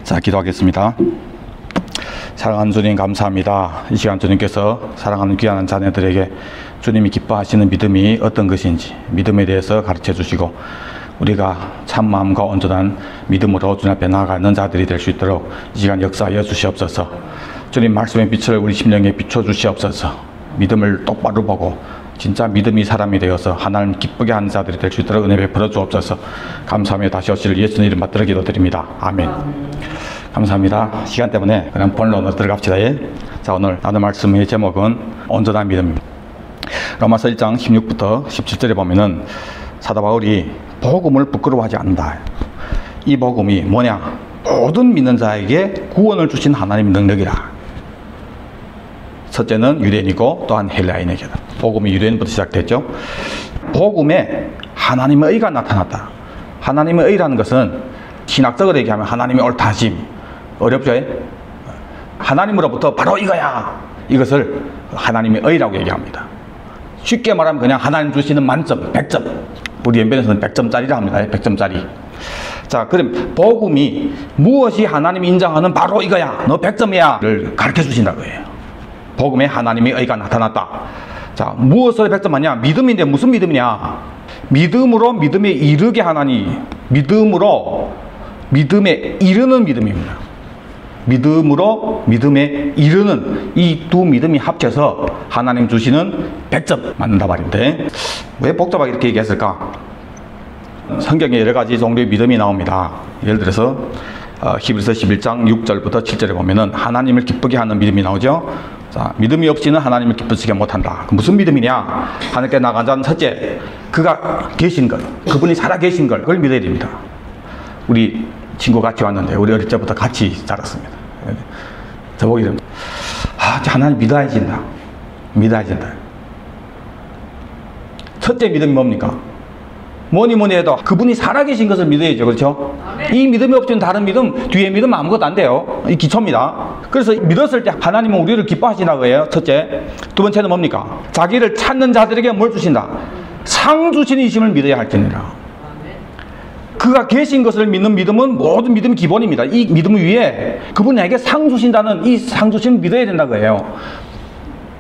자, 기도하겠습니다. 사랑하는 주님 감사합니다. 이 시간 주님께서 사랑하는 귀한 자녀들에게 주님이 기뻐하시는 믿음이 어떤 것인지 믿음에 대해서 가르쳐 주시고 우리가 참마음과 온전한 믿음으로 주님 앞에 나아가는 자들이 될 수 있도록 이 시간 역사하여 주시옵소서. 주님 말씀의 빛을 우리 심령에 비춰 주시옵소서. 믿음을 똑바로 보고 진짜 믿음이 사람이 되어서 하나님 기쁘게 하는 자들이 될 수 있도록 은혜 베풀어 주옵소서. 감사하며 다시 오실 예수님 이름 받들어 기도드립니다. 아멘. 감사합니다. 시간 때문에 그냥 본론으로 들어갑시다. 자, 오늘 나눌 말씀의 제목은 온전한 믿음입니다. 로마서 1장 16부터 17절에 보면은 사도 바울이 복음을 부끄러워하지 않는다. 이 복음이 뭐냐? 모든 믿는 자에게 구원을 주신 하나님의 능력이라. 첫째는 유대인이고 또한 헬라인에게다. 복음이 유대인부터 시작됐죠. 복음에 하나님의 의가 나타났다. 하나님의 의라는 것은 신학적으로 얘기하면 하나님의 옳다심. 어렵죠? 하나님으로부터 바로 이거야. 이것을 하나님의 의라고 얘기합니다. 쉽게 말하면 그냥 하나님 주시는 만점, 100점. 우리 연변에서는 100점짜리라 합니다. 100점짜리. 자, 그럼 복음이 무엇이 하나님이 인정하는 바로 이거야. 너 100점이야.를 가르쳐 주신다고 해요. 복음에 하나님의 의가 나타났다. 자, 무엇을 100점 하냐? 믿음인데 무슨 믿음이냐? 믿음으로 믿음에 이르게 하나니 믿음으로 믿음에 이르는 믿음입니다. 믿음으로 믿음에 이르는 이 두 믿음이 합쳐서 하나님 주시는 100점 맞는다 말인데 왜 복잡하게 이렇게 얘기했을까? 성경에 여러 가지 종류의 믿음이 나옵니다. 예를 들어서 히브리서 11장 6절부터 7절에 보면은 하나님을 기쁘게 하는 믿음이 나오죠. 자, 믿음이 없이는 하나님을 기쁘시게 못한다. 무슨 믿음이냐? 하나님께 나간 자는 첫째, 그가 계신 것, 그분이 살아계신 걸 그걸 믿어야 됩니다. 우리 친구 같이 왔는데 우리 어릴 때부터 같이 자랐습니다. 저보고 이러면 하나님 믿어야 된다. 믿어야 된다. 첫째 믿음이 뭡니까? 뭐니 해도 그분이 살아계신 것을 믿어야죠. 그렇죠? 아멘. 이 믿음이 없이는 다른 믿음, 뒤에 믿음 아무것도 안 돼요. 이 기초입니다. 그래서 믿었을 때 하나님은 우리를 기뻐하시라고 해요. 첫째. 두 번째는 뭡니까? 자기를 찾는 자들에게 뭘 주신다? 상 주신 이심을 믿어야 할지니라. 그가 계신 것을 믿는 믿음은 모든 믿음의 기본입니다. 이 믿음 위에 그분에게 상 주신다는 이 상 주심을 믿어야 된다고 해요.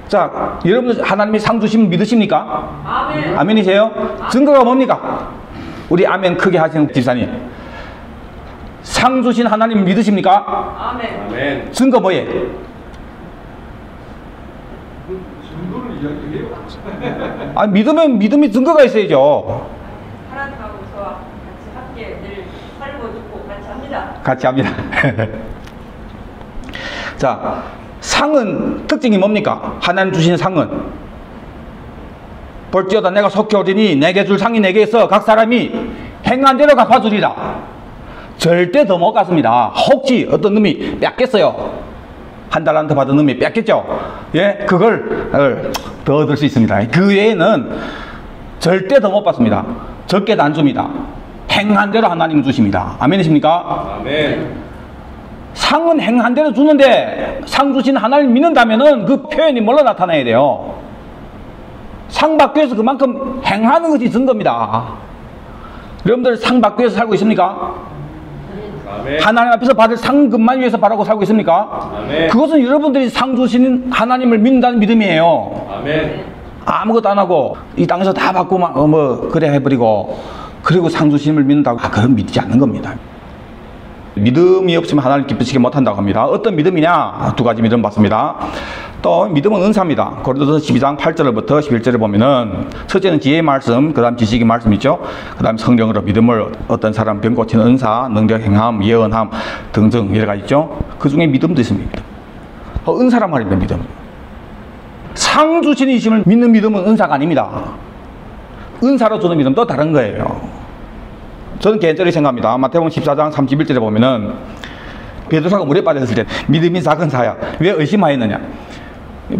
자, 여러분들 하나님이 상 주시면 믿으십니까? 아멘. 아멘이세요? 증거가 뭡니까? 우리 아멘 크게 하시는 집사님. 상 주신 하나님 믿으십니까? 아멘. 아멘. 증거 뭐예요? 증거를 이야기해요. 아, 믿으면 믿음이 증거가 있어야죠. 하나님하고 저와 같이 함께 늘 살고 죽고 같이 합니다. 같이 합니다. 자, 상은 특징이 뭡니까? 하나님 주신 상은 볼지어다 내가 속히 오리니 내게 줄 상이 내게 있어 각 사람이 행한 대로 갚아주리라. 절대 더 못 갚습니다. 혹시 어떤 놈이 뺏겠어요? 한 달란트 받은 놈이 뺏겠죠? 예, 그걸 더 얻을 수 있습니다. 그 외에는 절대 더 못 받습니다. 적게도 안 줍니다. 행한 대로 하나님 주십니다. 아멘이십니까? 아멘. 상은 행한 대로 주는데 상 주신 하나님 믿는다면은 그 표현이 뭘로 나타나야 돼요? 상 받기 위해서 그만큼 행하는 것이 증거입니다. 여러분들 상 받기 위해서 살고 있습니까? 아멘. 하나님 앞에서 받을 상급만 위해서 바라고 살고 있습니까? 아멘. 그것은 여러분들이 상 주신 하나님을 믿는다는 믿음이에요. 아멘. 아무것도 안 하고 이 땅에서 다 받고 그래 해버리고 그리고 상 주심을 믿는다고 그건 믿지 않는 겁니다. 믿음이 없으면 하나님 기쁘시게 못한다고 합니다. 어떤 믿음이냐? 두 가지 믿음 받습니다. 또 믿음은 은사입니다. 고린도서 12장 8절부터 11절에 보면은 첫째는 지혜의 말씀, 그 다음 지식의 말씀 있죠. 그 다음 성령으로 믿음을 어떤 사람 병 고치는 은사, 능력 행함, 예언함 등등 여러 가지 있죠. 그 중에 믿음도 있습니다. 은사란 말입니다. 믿음. 상 주신 이심을 믿는 믿음은 은사가 아닙니다. 은사로 주는 믿음도 다른 거예요. 저는 개인적으로 생각합니다. 마태복음 14장 31절에 보면은 베드로가 물에 빠졌을 때 믿음이 작은 사야 왜 의심하였느냐?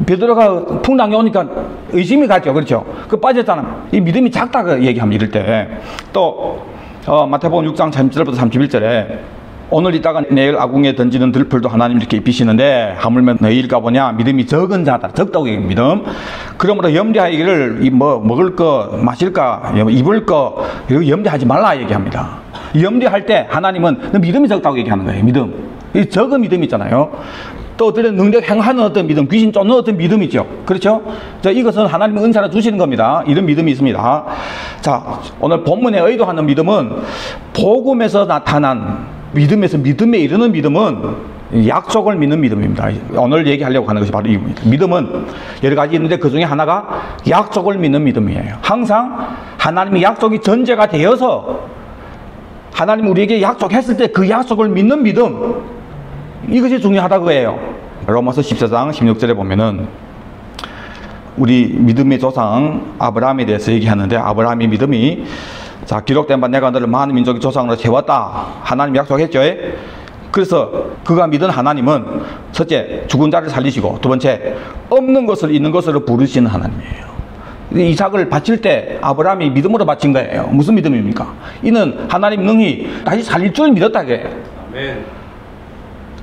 베드로가 풍랑이 오니까 의심이 갔죠. 그렇죠? 그 빠졌잖아. 이 믿음이 작다고 얘기합니다. 이럴 때. 또 마태복음 6장 30절부터 31절에 오늘 있다가 내일 아궁에 던지는 들풀도 하나님 이렇게 입히시는데 하물며 너희일까 보냐 믿음이 적은 자다. 적다고 얘기합니다. 믿음. 그러므로 염려하기를 먹을 거 마실 거 입을 거 이거 염려하지 말라 얘기합니다. 염려할 때 하나님은 너 믿음이 적다고 얘기하는 거예요. 믿음. 이 적은 믿음 있잖아요. 또 어떤 능력 행하는 어떤 믿음, 귀신 쫓는 어떤 믿음이죠. 그렇죠? 자, 이것은 하나님의 은사를 주시는 겁니다. 이런 믿음이 있습니다. 자, 오늘 본문에 의도하는 믿음은 복음에서 나타난 믿음에서 믿음에 이르는 믿음은 약속을 믿는 믿음입니다. 오늘 얘기하려고 하는 것이 바로 이겁니다. 믿음은 여러 가지 있는데 그 중에 하나가 약속을 믿는 믿음이에요. 항상 하나님의 약속이 전제가 되어서 하나님 우리에게 약속했을 때 그 약속을 믿는 믿음, 이것이 중요하다고 해요. 로마서 14장 16절에 보면은 우리 믿음의 조상 아브라함에 대해서 얘기하는데, 아브라함의 믿음이 자 기록된 바 내가 너를 많은 민족의 조상으로 세웠다, 하나님 약속했죠. 그래서 그가 믿은 하나님은 첫째 죽은 자를 살리시고, 두 번째 없는 것을 있는 것으로 부르시는 하나님이에요. 이삭을 바칠 때 아브라함이 믿음으로 바친 거예요. 무슨 믿음입니까? 이는 하나님 능히 다시 살릴 줄 믿었다 그래요. 아멘.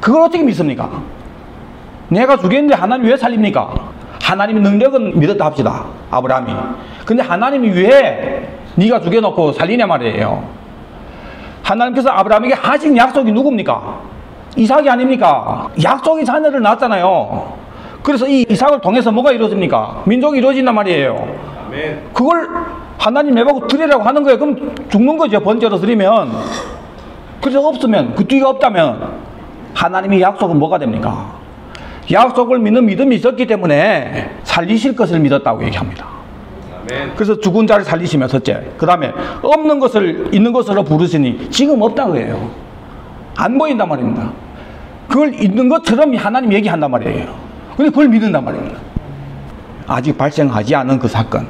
그걸 어떻게 믿습니까? 내가 죽였는데 하나님 왜 살립니까? 하나님의 능력은 믿었다 합시다, 아브라함이. 근데 하나님이 왜 네가 죽여놓고 살리냐 말이에요. 하나님께서 아브라함에게 하신 약속이 누굽니까? 이삭이 아닙니까? 약속의 자녀를 낳았잖아요. 그래서 이 이삭을 통해서 뭐가 이루어집니까? 민족이 이루어진단 말이에요. 아멘. 그걸 하나님 내보고 드리라고 하는 거예요. 그럼 죽는 거죠, 번제로 드리면. 그래서 없으면, 그 뒤가 없다면 하나님의 약속은 뭐가 됩니까? 약속을 믿는 믿음이 있었기 때문에 살리실 것을 믿었다고 얘기합니다. 아멘. 그래서 죽은 자를 살리시며 첫째, 그 다음에 없는 것을 있는 것으로 부르시니 지금 없다고 해요. 안 보인단 말입니다. 그걸 있는 것처럼 하나님 얘기한단 말이에요. 근데 그걸 믿는단 말입니다. 아직 발생하지 않은 그 사건,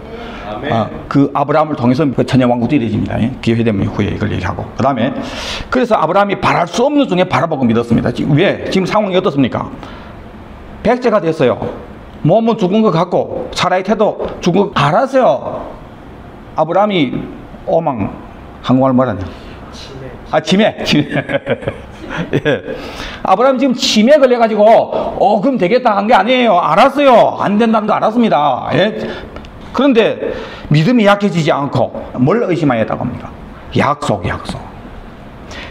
그 아브라함을 통해서 그 천년왕국이 이루어집니다. 기회 되면 후에 이걸 얘기하고, 그 다음에 그래서 아브라함이 바랄 수 없는 중에 바라보고 믿었습니다. 왜? 지금 상황이 어떻습니까? 백제가 됐어요. 몸은 죽은 것 같고 사라의 태도 죽은 것 알았어요. 아브라함이 오망, 한국말 뭐라냐? 치매. 예. 아브라함 지금 치매 걸려가지고 그럼 되겠다 한 게 아니에요. 알았어요. 안 된다는 거 알았습니다. 예? 그런데 믿음이 약해지지 않고 뭘 의심하였다고 합니까?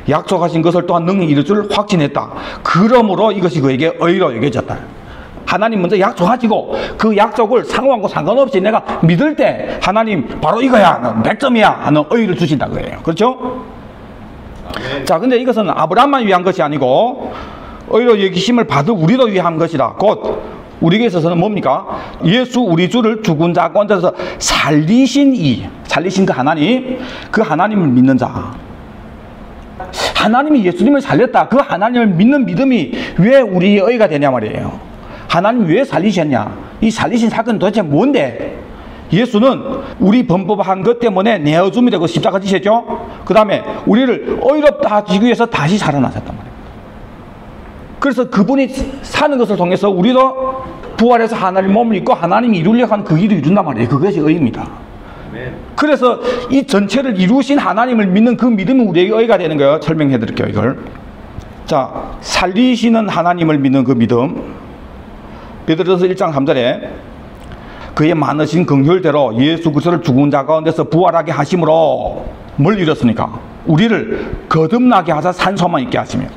약속하신 것을 또한 능히 이룰 줄 확신했다. 그러므로 이것이 그에게 의로 여겨졌다. 하나님 먼저 약속하시고 그 약속을 상황과 상관없이 내가 믿을 때 하나님 바로 이거야, 100점이야 하는 의를 주신다 그래요. 그렇죠? 아멘. 자, 근데 이것은 아브라함만 위한 것이 아니고 의로 여기심을 받을 우리도 위한 것이다. 곧 우리에게 있어서는 뭡니까? 예수 우리 주를 죽은 자 가운데서 살리신 그 하나님, 그 하나님을 믿는 자. 하나님이 예수님을 살렸다. 그 하나님을 믿는 믿음이 왜 우리의 의가 되냐 말이에요. 하나님 왜 살리셨냐? 이 살리신 사건은 도대체 뭔데? 예수는 우리 범법한 것 때문에 내어줌이 되고 십자가 지셨죠? 그 다음에 우리를 의롭다 하시기 위해서 다시 살아나셨단 말이에요. 그래서 그분이 사는 것을 통해서 우리도 부활해서 하나님 몸을 입고 하나님이 이루려고 하는 그 일을 이룬단 말이에요. 그것이 의입니다. 그래서 이 전체를 이루신 하나님을 믿는 그 믿음이 우리에게 의가 되는 거예요. 설명해 드릴게요, 이걸. 자, 살리시는 하나님을 믿는 그 믿음. 베드로서 1장 3절에 그의 많으신 긍휼대로 예수 그리스도를 죽은 자 가운데서 부활하게 하심으로 뭘 이뤘습니까? 우리를 거듭나게 하사 산소만 있게 하시며,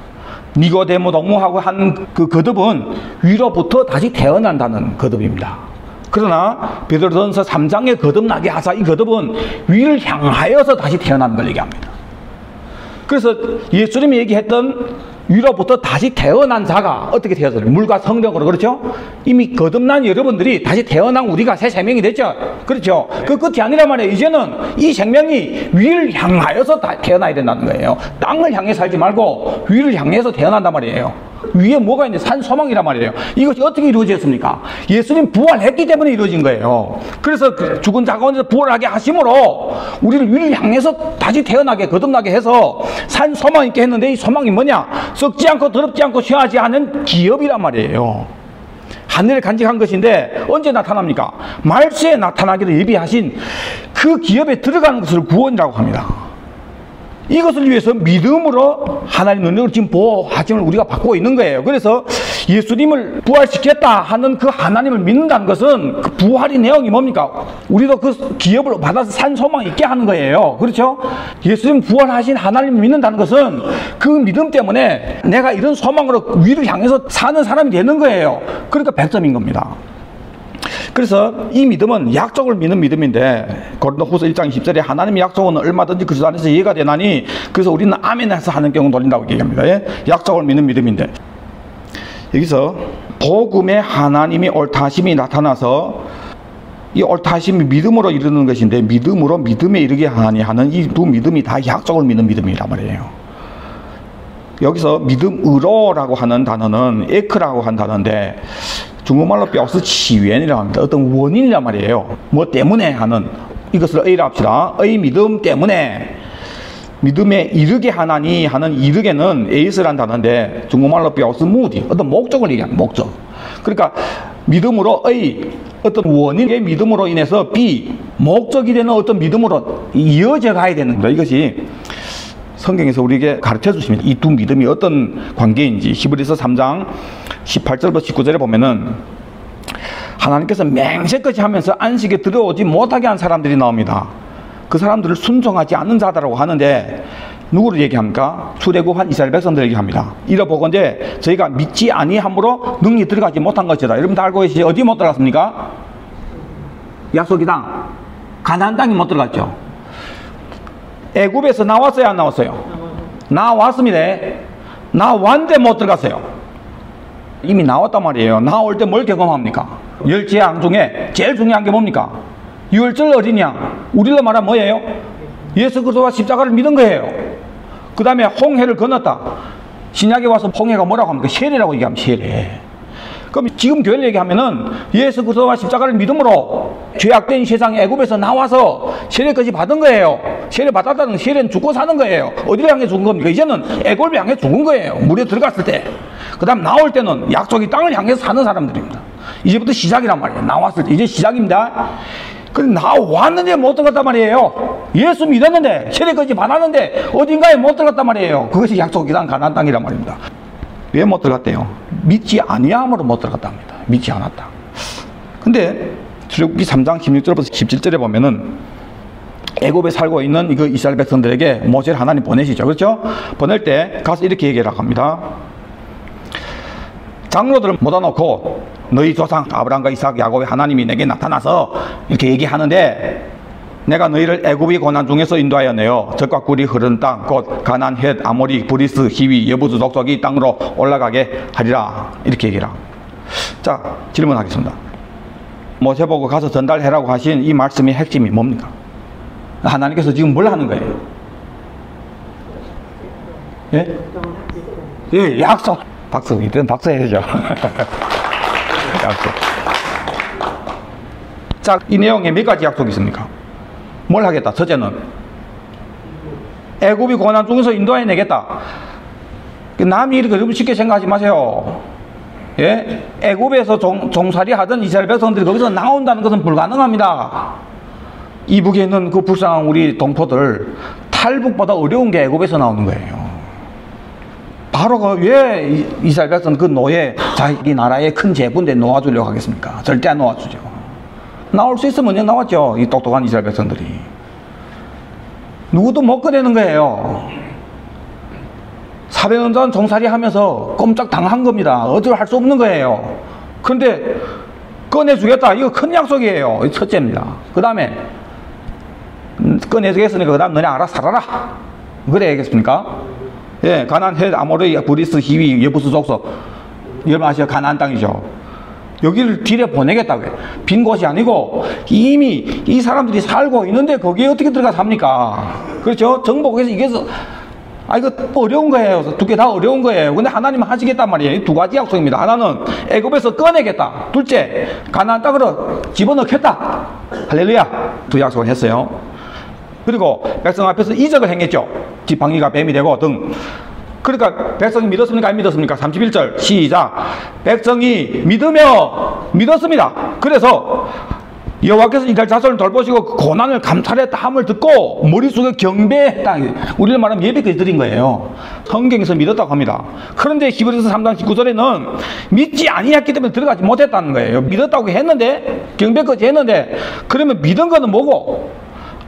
니고데모 동무하고 한 그 거듭은 위로부터 다시 태어난다는 거듭입니다. 그러나 베드로전서 3장에 거듭나게 하사, 이 거듭은 위를 향하여서 다시 태어나는 걸 얘기합니다. 그래서 예수님이 얘기했던 위로부터 다시 태어난 자가 어떻게 태어났어요? 물과 성령으로. 그렇죠? 이미 거듭난 여러분들이 다시 태어난 우리가 새 생명이 됐죠. 그렇죠? 그 끝이 아니란 말이에요. 이제는 이 생명이 위를 향하여서 태어나야 된다는 거예요. 땅을 향해 살지 말고 위를 향해서 태어난단 말이에요. 위에 뭐가 있는데 산소망이란 말이에요. 이것이 어떻게 이루어졌습니까? 예수님 부활했기 때문에 이루어진 거예요. 그래서 그 죽은 자 가운데서 부활하게 하심으로 우리를 위를 향해서 다시 태어나게 거듭나게 해서 산소망 있게 했는데, 이 소망이 뭐냐? 썩지 않고 더럽지 않고 쇠하지 않은 기업이란 말이에요. 하늘에 간직한 것인데 언제 나타납니까? 말세에 나타나기를 예비하신 그 기업에 들어가는 것을 구원이라고 합니다. 이것을 위해서 믿음으로 하나님 능력을 지금 보호하심을 우리가 받고 있는 거예요. 그래서 예수님을 부활시켰다 하는 그 하나님을 믿는다는 것은 그 부활의 내용이 뭡니까? 우리도 그 기업을 받아서 산 소망 있게 하는 거예요. 그렇죠? 예수님 부활하신 하나님을 믿는다는 것은 그 믿음 때문에 내가 이런 소망으로 위를 향해서 사는 사람이 되는 거예요. 그러니까 100점인 겁니다. 그래서 이 믿음은 약속을 믿는 믿음인데 고린도후서 1장 10절에 하나님의 약속은 얼마든지 그리스도 안에서 이해가 되나니 그래서 우리는 아멘해서 하는 경우 돌린다고 얘기합니다. 예? 약속을 믿는 믿음인데 여기서 복음의 하나님이 옳다하심이 나타나서 이 옳다하심이 믿음으로 이르는 것인데 믿음으로 믿음에 이르게 하니 하는 이 두 믿음이 다 약속을 믿는 믿음이란 말이에요. 여기서 믿음으로라고 하는 단어는 에크라고 한 단어인데 중국말로 뼈스 치웬이라고 합니다. 어떤 원인이란 말이에요. 뭐 때문에 하는 이것을 A라 합시다. A 믿음 때문에 믿음에 이르게 하나니 하는 이르게는 에이스란 단어인데 중국말로 뼈스 무디 어떤 목적을 얘기하는 목적. 그러니까 믿음으로 A 어떤 원인의 믿음으로 인해서 B 목적이 되는 어떤 믿음으로 이어져 가야 되는 겁니다. 이것이 성경에서 우리에게 가르쳐 주시면 이 두 믿음이 어떤 관계인지 히브리서 3장 18절부터 19절에 보면은 하나님께서 맹세까지 하면서 안식에 들어오지 못하게 한 사람들이 나옵니다. 그 사람들을 순종하지 않는 자다라고 하는데 누구를 얘기합니까? 출애굽한 이스라엘 백성들 얘기합니다. 이러보건대 저희가 믿지 아니함으로 능히 들어가지 못한 것이다. 여러분 다 알고 계시죠? 어디 못 들어갔습니까? 약속의 땅 가나안 땅에 못 들어갔죠. 애굽에서 나왔어요, 안 나왔어요? 나왔습니다. 나왔는데 못 들어갔어요. 이미 나왔단 말이에요. 나올 때 뭘 경험합니까? 열재앙 중에 제일 중요한 게 뭡니까? 유월절 어린 양. 우리로 말하면 뭐예요? 예수 그리스도와 십자가를 믿은 거예요. 그 다음에 홍해를 건넜다. 신약에 와서 홍해가 뭐라고 합니까? 세례라고 얘기하면 세례. 그럼 지금 교회를 얘기하면은 예수 그리스도와 십자가를 믿음으로 죄악된 세상 애굽에서 나와서 세례까지 받은 거예요. 세례 받았다는 건 세례는 죽고 사는 거예요. 어디를 향해 죽은 겁니까? 이제는 애굽을 향해 죽은 거예요. 물에 들어갔을 때. 그 다음 나올 때는 약속의 땅을 향해서 사는 사람들입니다. 이제부터 시작이란 말이에요. 나왔을 때 이제 시작입니다. 근데 나왔는데 못 들어갔단 말이에요. 예수 믿었는데 세례까지 받았는데 어딘가에 못 들어갔단 말이에요. 그것이 약속의 땅 가나안 땅이란 말입니다. 왜 못 들어갔대요? 믿지 아니함으로 못 들어갔답니다. 믿지 않았다. 근데 출애굽기 3장 16절부터 17절에 보면은 애굽에 살고 있는 그 이스라엘 백성들에게 모세를 하나님 보내시죠. 그렇죠? 보낼 때 가서 이렇게 얘기를 합니다. 장로들을 모아놓고 너희 조상 아브라함과 이삭 야곱의 하나님이 내게 나타나서 이렇게 얘기하는데 내가 너희를 애굽의 고난 중에서 인도하였네요. 젖과 꿀이 흐르는 땅 곧 가나안, 헷, 아모리, 브리스, 히위, 여부스 족속이 땅으로 올라가게 하리라. 이렇게 얘기라. 자, 질문하겠습니다. 모세 보고 가서 전달해라고 하신 이 말씀의 핵심이 뭡니까? 하나님께서 지금 뭘 하는 거예요? 예? 예, 약속. 박수. 이때는 박수 해야죠. 약속. 자, 이 내용에 몇 가지 약속이 있습니까? 뭘 하겠다? 첫째는 애굽이 고난 중에서 인도해내겠다. 남이 이렇게 여러분 쉽게 생각하지 마세요. 예? 애굽에서 종살이 하던 이스라엘 백성들이 거기서 나온다는 것은 불가능합니다. 이북에 있는 그 불쌍한 우리 동포들 탈북보다 어려운 게 애굽에서 나오는 거예요. 바로 왜 이스라엘 백성 그 노예 자기 나라의 큰 제군데 놓아주려고 하겠습니까? 절대 안 놓아주죠. 나올 수 있으면 먼저 나왔죠. 이 똑똑한 이스라엘 백성들이. 누구도 못 꺼내는 거예요. 400년 동안 종살이 하면서 꼼짝 당한 겁니다. 어쩔 할 수 없는 거예요. 그런데 꺼내주겠다. 이거 큰 약속이에요. 첫째입니다. 그 다음에 꺼내주겠으니까 그 다음 너네 알아 살아라. 그래야겠습니까? 예, 가나안, 헷, 아모리, 브리스, 히위, 여부스 족속. 여러분 아시죠? 가나안 땅이죠. 여기를 뒤에 보내겠다고 해요. 빈 곳이 아니고 이미 이 사람들이 살고 있는데 거기에 어떻게 들어가 삽니까? 그렇죠? 정복해서 이게 이거 어려운 거예요. 두 개 다 어려운 거예요. 근데 하나님은 하시겠단 말이에요. 이 두 가지 약속입니다. 하나는 애굽에서 꺼내겠다. 둘째, 가나안 땅으로 집어넣겠다. 할렐루야. 두 약속을 했어요. 그리고 백성 앞에서 이적을 행했죠. 지팡이가 뱀이 되고 등. 그러니까 백성이 믿었습니까? 안 믿었습니까? 31절 시작. 백성이 믿으며 믿었습니다. 그래서 여호와께서 이스라엘 자손을 돌보시고 그 고난을 감찰했다 함을 듣고 머릿속에 경배했다. 우리를 말하면 예배까지 드린 거예요. 성경에서 믿었다고 합니다. 그런데 히브리서 3장 19절에는 믿지 아니했기 때문에 들어가지 못했다는 거예요. 믿었다고 했는데, 경배까지 했는데, 그러면 믿은 거는 뭐고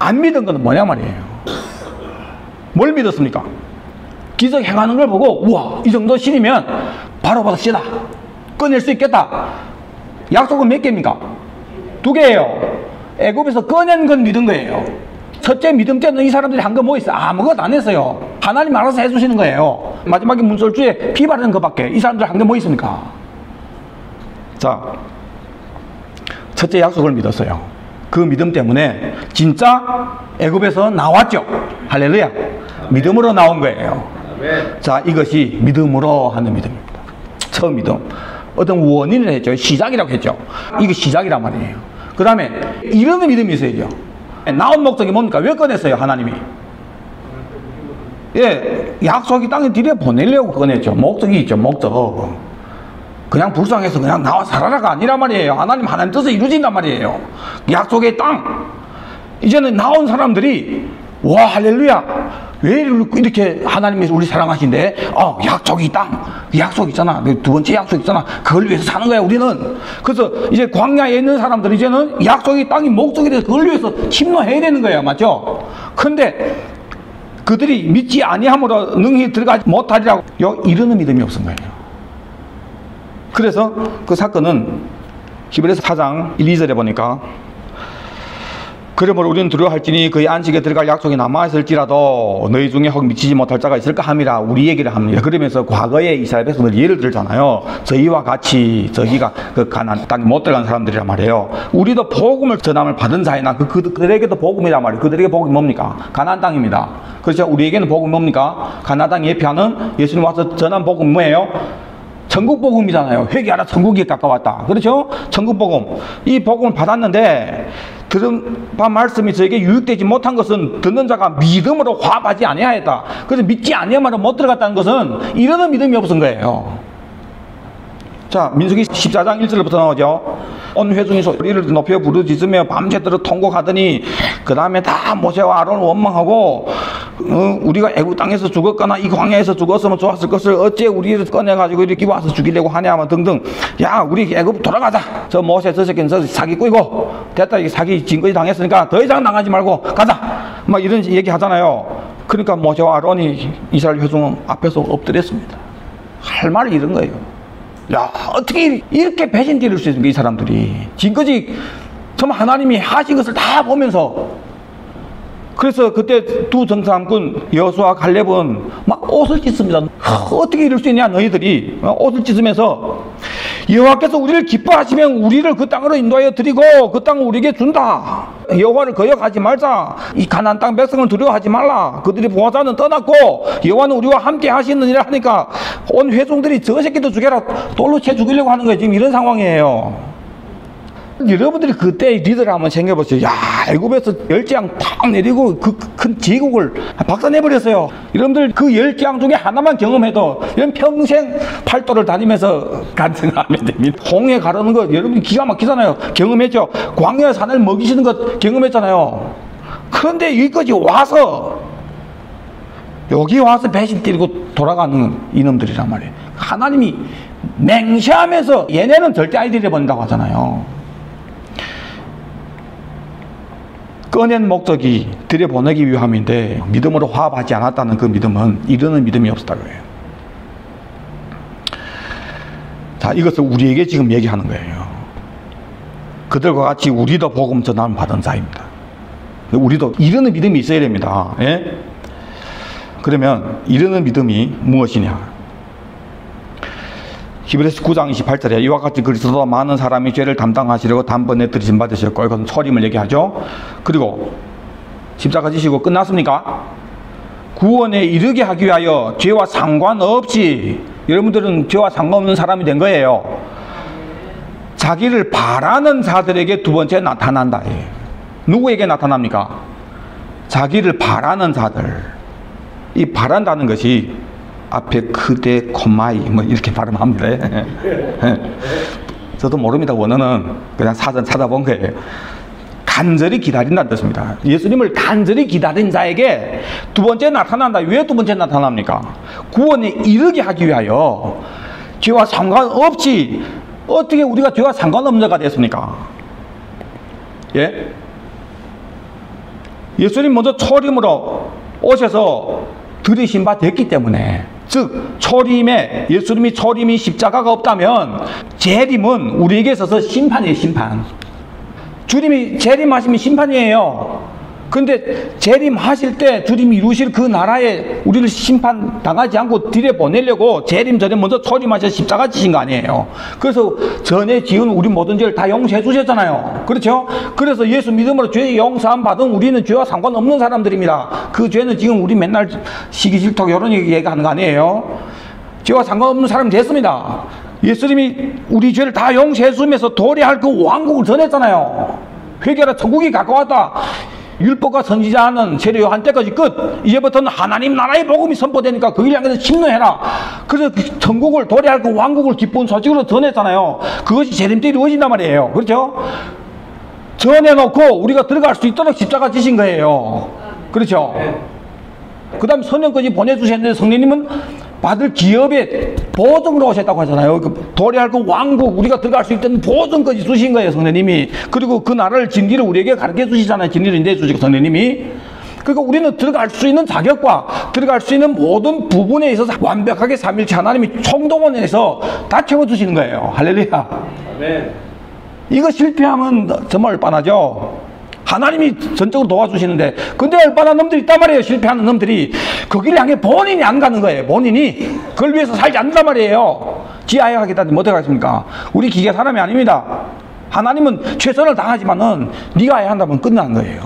안 믿은 거는 뭐냐 말이에요. 뭘 믿었습니까? 기적 행하는 걸 보고 우와, 이 정도 신이면 바로 시다, 꺼낼 수 있겠다. 약속은 몇 개입니까? 2개예요. 애굽에서 꺼낸 건 믿은 거예요. 첫째 믿음 때는 이 사람들이 한 거 뭐 있어? 아무것도 안 했어요. 하나님 알아서 해주시는 거예요. 마지막에 문설주에 피 바르는 것밖에 이 사람들 한 게 뭐 있습니까? 자, 첫째 약속을 믿었어요. 그 믿음 때문에 진짜 애굽에서 나왔죠. 할렐루야. 믿음으로 나온 거예요. 자, 이것이 믿음으로 하는 믿음입니다. 처음 믿음. 어떤 원인을 했죠. 시작이라고 했죠. 이게 시작이란 말이에요. 그 다음에 이런 믿음이 있어야죠. 나온 목적이 뭡니까? 왜 꺼냈어요, 하나님이? 예, 약속이 땅에 들여보내려고 꺼냈죠. 목적이 있죠, 목적. 그냥 불쌍해서 그냥 나와 살아라가 아니란 말이에요. 하나님 뜻을 이루진단 말이에요. 약속의 땅. 이제는 나온 사람들이 와, 할렐루야. 왜 이렇게 하나님이 우리 사랑하신데? 약속이 땅. 약속 있잖아. 두 번째 약속 있잖아. 그걸 위해서 사는 거야, 우리는. 그래서 이제 광야에 있는 사람들이 이제는 약속이 땅이 목적이 돼서 그걸 위해서 침노해야 되는 거예요. 맞죠? 근데 그들이 믿지 아니함으로 능히 들어가지 못하리라고 이러는 믿음이 없은 거예요. 그래서 그 사건은 히브리서 4장 1, 2절에 보니까 그러므로 우리는 두려워할지니 그의 안식에 들어갈 약속이 남아있을지라도 너희 중에 혹 미치지 못할 자가 있을까 함이라 우리 얘기를 합니다. 그러면서 과거에 이스라엘 백성들 예를 들잖아요. 저희와 같이 저희가 그 가나안 땅에 못 들어간 사람들이란 말이에요. 우리도 복음을 전함을 받은 자이나 그들에게도 복음이란 말이에요. 그들에게 복음이 뭡니까? 가나안 땅입니다. 그렇죠? 우리에게는 복음이 뭡니까? 가나안 땅 예표하는 예수님 와서 전한 복음 뭐예요? 천국 복음이잖아요. 회개하라, 천국이 가까웠다. 그렇죠? 천국 복음. 이 복음을 받았는데 들은 바 말씀이 저에게 유익되지 못한 것은 듣는 자가 믿음으로 화합하지 아니하였다. 그래서 믿지 아니하면 못 들어갔다는 것은 이러는 믿음이 없은 거예요. 자, 민수기 14장 1절부터 나오죠. 온 회중이 소리를 높여 부르짖으며 밤새도록 통곡하더니 그 다음에 다 모세와 아론을 원망하고 우리가 애국 땅에서 죽었거나 이 광야에서 죽었으면 좋았을 것을 어째 우리를 꺼내가지고 이렇게 와서 죽이려고 하냐 하면 등등. 야, 우리 애국 돌아가자. 저 모세 저 새끼는 저 사기 꾸이고 됐다, 이게 사기 진거지 당했으니까 더 이상 당하지 말고 가자, 막 이런 얘기 하잖아요. 그러니까 모세와 아론이 이스라엘 회중 앞에서 엎드렸습니다. 할 말이 이런 거예요. 야, 어떻게 이렇게 배신 때릴 수 있습니까, 이 사람들이. 지금까지 정말 하나님이 하신 것을 다 보면서. 그래서 그때 두 정상군 여호수아 갈렙은 막 옷을 찢습니다. 어떻게 이럴 수 있냐, 너희들이. 옷을 찢으면서 여호와께서 우리를 기뻐하시면 우리를 그 땅으로 인도하여 드리고 그 땅을 우리에게 준다. 여호와를 거역하지 말자. 이 가나안 땅 백성을 두려워하지 말라. 그들이 보호자는 떠났고 여호와는 우리와 함께 하시느니라 하니까 온 회중들이 저 새끼도 죽여라, 돌로 채 죽이려고 하는 거예요. 지금 이런 상황이에요. 여러분들이 그때 리더를 한번 생겨보세요. 야, 애굽에서 열재앙 탁 내리고 그 큰 제국을 박살내버렸어요. 여러분들 그 열재앙 중에 하나만 경험해도 이런 평생 팔도를 다니면서 간증하면 됩니다. 홍해 가르는 거 여러분이 기가 막히잖아요. 경험했죠. 광야 산을 먹이시는 것 경험했잖아요. 그런데 여기까지 와서 여기 와서 배신 때리고 돌아가는 이놈들이란 말이에요. 하나님이 맹세하면서 얘네는 절대 아이들이 버린다고 하잖아요. 꺼낸 목적이 들여보내기 위함인데 믿음으로 화합하지 않았다는 그 믿음은 이르는 믿음이 없었다고 해요. 자, 이것을 우리에게 지금 얘기하는 거예요. 그들과 같이 우리도 복음 전함을 받은 자입니다. 우리도 이르는 믿음이 있어야 됩니다. 예? 그러면 이르는 믿음이 무엇이냐? 히브리서 9장 28절에 이와 같이 그리스도도 많은 사람이 죄를 담당하시려고 단번에 들이심 받으셨고, 이것은 초림을 얘기하죠. 그리고 십자가 지시고 끝났습니까? 구원에 이르게 하기 위하여 죄와 상관없이, 여러분들은 죄와 상관없는 사람이 된 거예요. 자기를 바라는 자들에게 두 번째 나타난다. 누구에게 나타납니까? 자기를 바라는 자들. 이 바란다는 것이 앞에 그대 코마이 뭐 이렇게 발음합니다. 저도 모릅니다. 원어는 그냥 사전 찾아본 거예요. 간절히 기다린다는 뜻입니다. 예수님을 간절히 기다린 자에게 두 번째 나타난다. 왜 두 번째 나타납니까? 구원에 이르게 하기 위하여. 죄와 상관없이 어떻게 우리가 죄와 상관없는 자가 됐습니까? 예? 예수님 먼저 초림으로 오셔서 들이신 바 됐기 때문에, 즉 초림에, 예수님이 초림이 십자가가 없다면 재림은 우리에게 있어서 심판이에요. 심판. 주님이 재림하시면 심판이에요. 근데 재림하실 때 주님이 이루실 그 나라에 우리를 심판당하지 않고 들여보내려고 재림 전에 먼저 초림하셔서 십자가 지신 거 아니에요. 그래서 전에 지은 우리 모든 죄를 다 용서해 주셨잖아요. 그렇죠? 그래서 예수 믿음으로 죄 용서함 받은 우리는 죄와 상관없는 사람들입니다. 그 죄는 지금 우리 맨날 시기 질투 이런 얘기하는 거 아니에요. 죄와 상관없는 사람이 됐습니다. 예수님이 우리 죄를 다 용서해 주면서 도래할 그 왕국을 전했잖아요. 회개하라 천국이 가까웠다. 율법과 선지자는 세례 요한 때까지 끝. 이제부터는 하나님 나라의 복음이 선포되니까 그 일 향해서 침노해라. 그래서 그 천국을 도래할 그 왕국을 기쁜 소식으로 전했잖아요. 그것이 재림 때 이루어진단 말이에요. 그렇죠? 전해놓고 우리가 들어갈 수 있도록 십자가 지신 거예요. 그렇죠? 그 다음 성령까지 보내주셨는데 성령님은 받을 기업에 보증으로 오셨다고 하잖아요. 도래할 그 왕국, 우리가 들어갈 수 있는 보증까지 주신 거예요, 성령님이. 그리고 그 나라를 진리를 우리에게 가르쳐 주시잖아요. 진리를 인도해 주시고, 성령님이. 그러니까 우리는 들어갈 수 있는 자격과 들어갈 수 있는 모든 부분에 있어서 완벽하게 삼일체 하나님이 총동원해서 다 채워주시는 거예요. 할렐루야. 아멘. 이거 실패하면 정말 뻔하죠. 하나님이 전적으로 도와주시는데, 근데 얼마나 놈들이 있단 말이에요. 실패하는 놈들이. 거기를 향해 본인이 안 가는 거예요. 본인이. 그걸 위해서 살지 않는단 말이에요. 지하에 하겠다는데 못 해가겠습니까? 우리 기계 사람이 아닙니다. 하나님은 최선을 다하지만은 네가 해야 한다면 끝나는 거예요.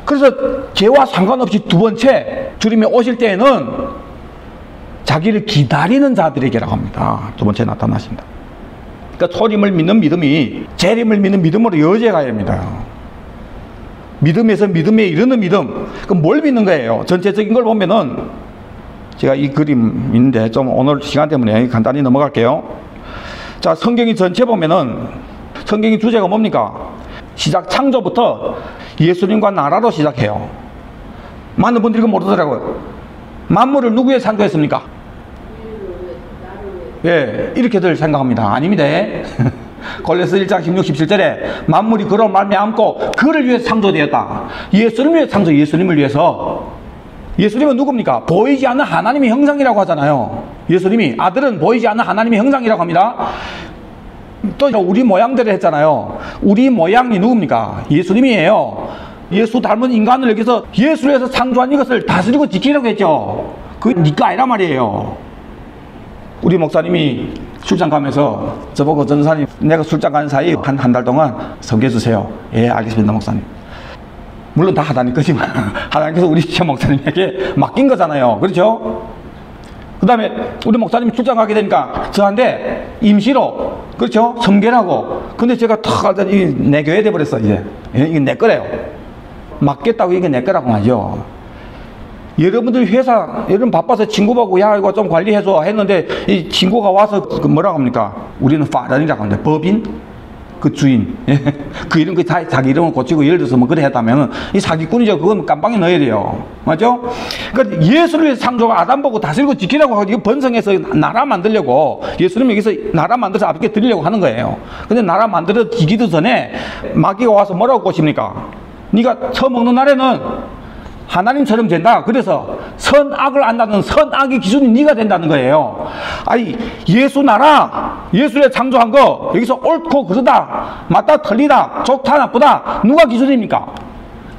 그래서 죄와 상관없이 두 번째 주님이 오실 때에는 자기를 기다리는 자들에게라고 합니다. 두 번째 나타나신다. 그러니까 초림을 믿는 믿음이 재림을 믿는 믿음으로 이어져 가야 합니다. 믿음에서 믿음에 이르는 믿음. 그럼 뭘 믿는 거예요? 전체적인 걸 보면은, 제가 이 그림인데 좀 오늘 시간 때문에 간단히 넘어갈게요. 자, 성경이 전체 보면은 성경의 주제가 뭡니까? 시작 창조부터 예수님과 나라로 시작해요. 많은 분들이 이거 모르더라고요. 만물을 누구에 창조했습니까? 예, 이렇게들 생각합니다. 아닙니다. 골로새 1장 16, 17절에 만물이 그로 말미암고 그를 위해서 창조되었다. 예수님을 위해서 창조, 예수님을 위해서. 예수님은 누굽니까? 보이지 않는 하나님의 형상이라고 하잖아요. 예수님이, 아들은 보이지 않는 하나님의 형상이라고 합니다. 또 우리 모양대로 했잖아요. 우리 모양이 누굽니까? 예수님이에요. 예수 닮은 인간을 여기서 예수를 위해서 창조한 이것을 다스리고 지키라고 했죠. 그게 니가 아니란 말이에요. 우리 목사님이 출장 가면서 저보고 전사님, 내가 출장 가는 사이 한 달 동안 섬겨주세요. 예, 알겠습니다, 목사님. 물론 다 하나님 거지만 하나님께서 우리 최 목사님에게 맡긴 거잖아요. 그렇죠? 그 다음에 우리 목사님이 출장 가게 되니까 저한테 임시로, 그렇죠? 섬기라고. 근데 제가 탁 하더니 이게 내 교회 돼버렸어, 이제. 이게 내 거래요. 맡겠다고 이게 내 거라고 하죠. 여러분들 회사, 여러분 바빠서 친구 보고, 야, 이거 좀 관리해줘 했는데, 이 친구가 와서 그 뭐라고 합니까? 우리는 파란이라고 합니다. 법인? 그 주인. 그 이름, 그 자기 이름을 고치고 예를 들어서 뭐 그래 했다면, 이 사기꾼이죠. 그건 깜빵에 넣어야 돼요. 맞죠? 그러니까 예수를 위해서 창조가 아담 보고 다스리고 지키라고 하고, 이거 번성해서 나라 만들려고, 예수님 여기서 나라 만들어서 앞에 드리려고 하는 거예요. 근데 나라 만들어 지기도 전에 마귀가 와서 뭐라고 꼬십니까? 네가 처먹는 날에는 하나님처럼 된다. 그래서 선악을 안다는 선악의 기준이 네가 된다는 거예요. 아니, 예수 나라, 예수를 창조한 거 여기서 옳고 그르다, 맞다 틀리다, 좋다 나쁘다, 누가 기준입니까?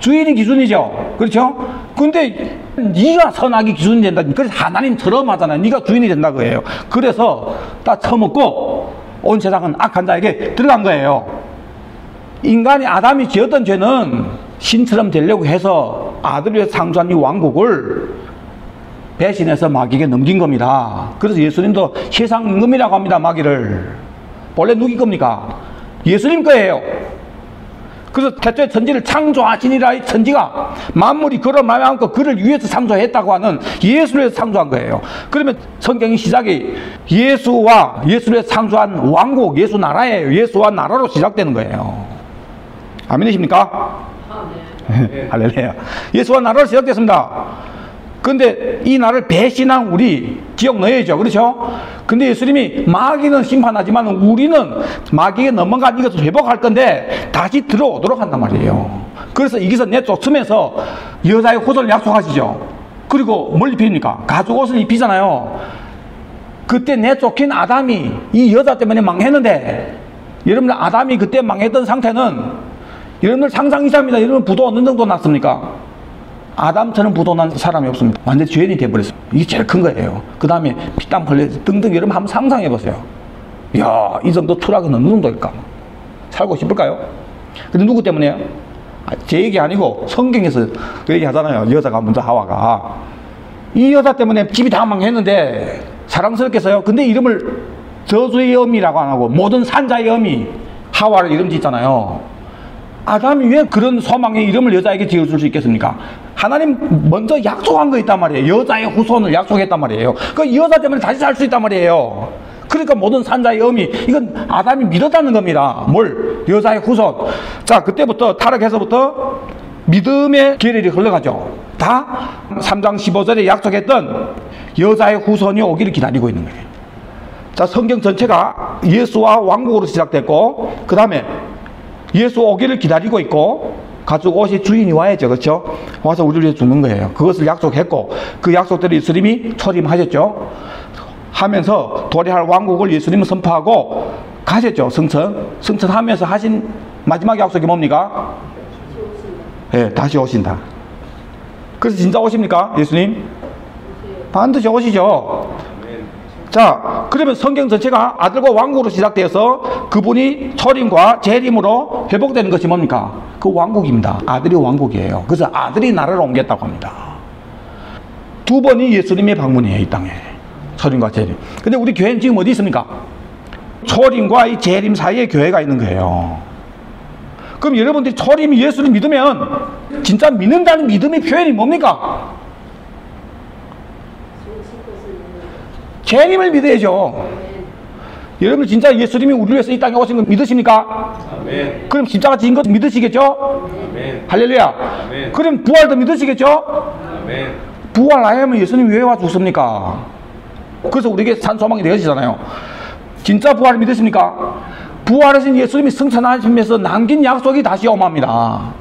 주인이 기준이죠. 그렇죠? 근데 네가 선악의 기준이 된다. 그래서 하나님처럼 하잖아요. 네가 주인이 된다 그예요. 그래서 다 처먹고 온 세상은 악한 자에게 들어간 거예요. 인간이 아담이 지었던 죄는 신처럼 되려고 해서 아들을 위해서 창조한 이 왕국을 배신해서 마귀에게 넘긴 겁니다. 그래서 예수님도 세상 임금이라고 합니다. 마귀를. 본래 누구 겁니까? 예수님 거예요. 그래서 태초에 천지를 창조하시니라. 이 천지가 만물이 그를 말미암고 그를 위해서 창조했다고 하는 예수를 위해서 창조한 거예요. 그러면 성경의 시작이 예수와 예수를 위해서 창조한 왕국, 예수 나라예요. 예수와 나라로 시작되는 거예요. 아멘이십니까? 네. 할렐루야. 예수와 나라로 시작됐습니다. 근데 이 나라를 배신한 우리 지옥 넣어야죠. 그렇죠? 근데 예수님이 마귀는 심판하지만 우리는 마귀에 넘어간 이것을 회복할 건데 다시 들어오도록 한단 말이에요. 그래서 여기서 내쫓으면서 여자의 후손을 약속하시죠. 그리고 뭘 입힙니까? 가죽 옷을 입히잖아요. 그때 내쫓긴 아담이 이 여자 때문에 망했는데, 여러분들 아담이 그때 망했던 상태는 여러분들 상상 이상입니다. 여러분 부도 어느 정도 났습니까? 아담처럼 부도난 사람이 없습니다. 완전 죄인이 돼버렸어요. 이게 제일 큰 거예요. 그 다음에 피땀 흘려 등등. 여러분 한번 상상해 보세요. 이야, 이 정도 투락은 어느 정도일까? 살고 싶을까요? 근데 누구 때문에요? 제 얘기 아니고 성경에서 그 얘기 하잖아요. 여자가 먼저 하와가 이 여자 때문에 집이 다 망했는데 사랑스럽겠어요? 근데 이름을 저주의 어미라고 안 하고 모든 산자의 어미 하와를 이름 짓잖아요. 아담이 왜 그런 소망의 이름을 여자에게 지어줄 수 있겠습니까? 하나님 먼저 약속한 거 있단 말이에요. 여자의 후손을 약속했단 말이에요. 그 여자 때문에 다시 살 수 있단 말이에요. 그러니까 모든 산자의 어미, 이건 아담이 믿었다는 겁니다. 뭘? 여자의 후손. 자, 그때부터 타락해서부터 믿음의 계율이 흘러가죠. 다 3장 15절에 약속했던 여자의 후손이 오기를 기다리고 있는 거예요. 자, 성경 전체가 예수와 왕국으로 시작됐고, 그 다음에 예수 오기를 기다리고 있고, 가죽 옷이 주인이 와야죠. 그렇죠? 와서 우리를 위해 죽는 거예요. 그것을 약속했고, 그 약속대로 예수님이 초림하셨죠. 하면서 도래할 왕국을 예수님은 선포하고 가셨죠. 승천하면서 하신 마지막 약속이 뭡니까? 네, 다시 오신다. 그래서 진짜 오십니까? 예수님? 반드시 오시죠. 자, 그러면 성경 전체가 아들과 왕국으로 시작되어서 그분이 초림과 재림으로 회복되는 것이 뭡니까? 그 왕국입니다. 아들이 왕국이에요. 그래서 아들이 나라를 옮겼다고 합니다. 두 번이 예수님의 방문이에요. 이 땅에. 초림과 재림. 근데 우리 교회는 지금 어디 있습니까? 초림과 이 재림 사이에 교회가 있는 거예요. 그럼 여러분들이 초림이 예수를 믿으면 진짜 믿는다는 믿음의 표현이 뭡니까? 재림을 믿어야죠. 여러분 진짜 예수님이 우리를 위해서 이 땅에 오신 거 믿으십니까? 아멘. 그럼 십자가 지은 거 믿으시겠죠? 아멘. 할렐루야. 아멘. 그럼 부활도 믿으시겠죠? 아멘. 부활 안 하면 예수님 왜 와 죽습니까? 그래서 우리에게 산소망이 되어지잖아요. 진짜 부활을 믿으십니까? 부활하신 예수님이 승천하시면서 남긴 약속이 다시 오합니다.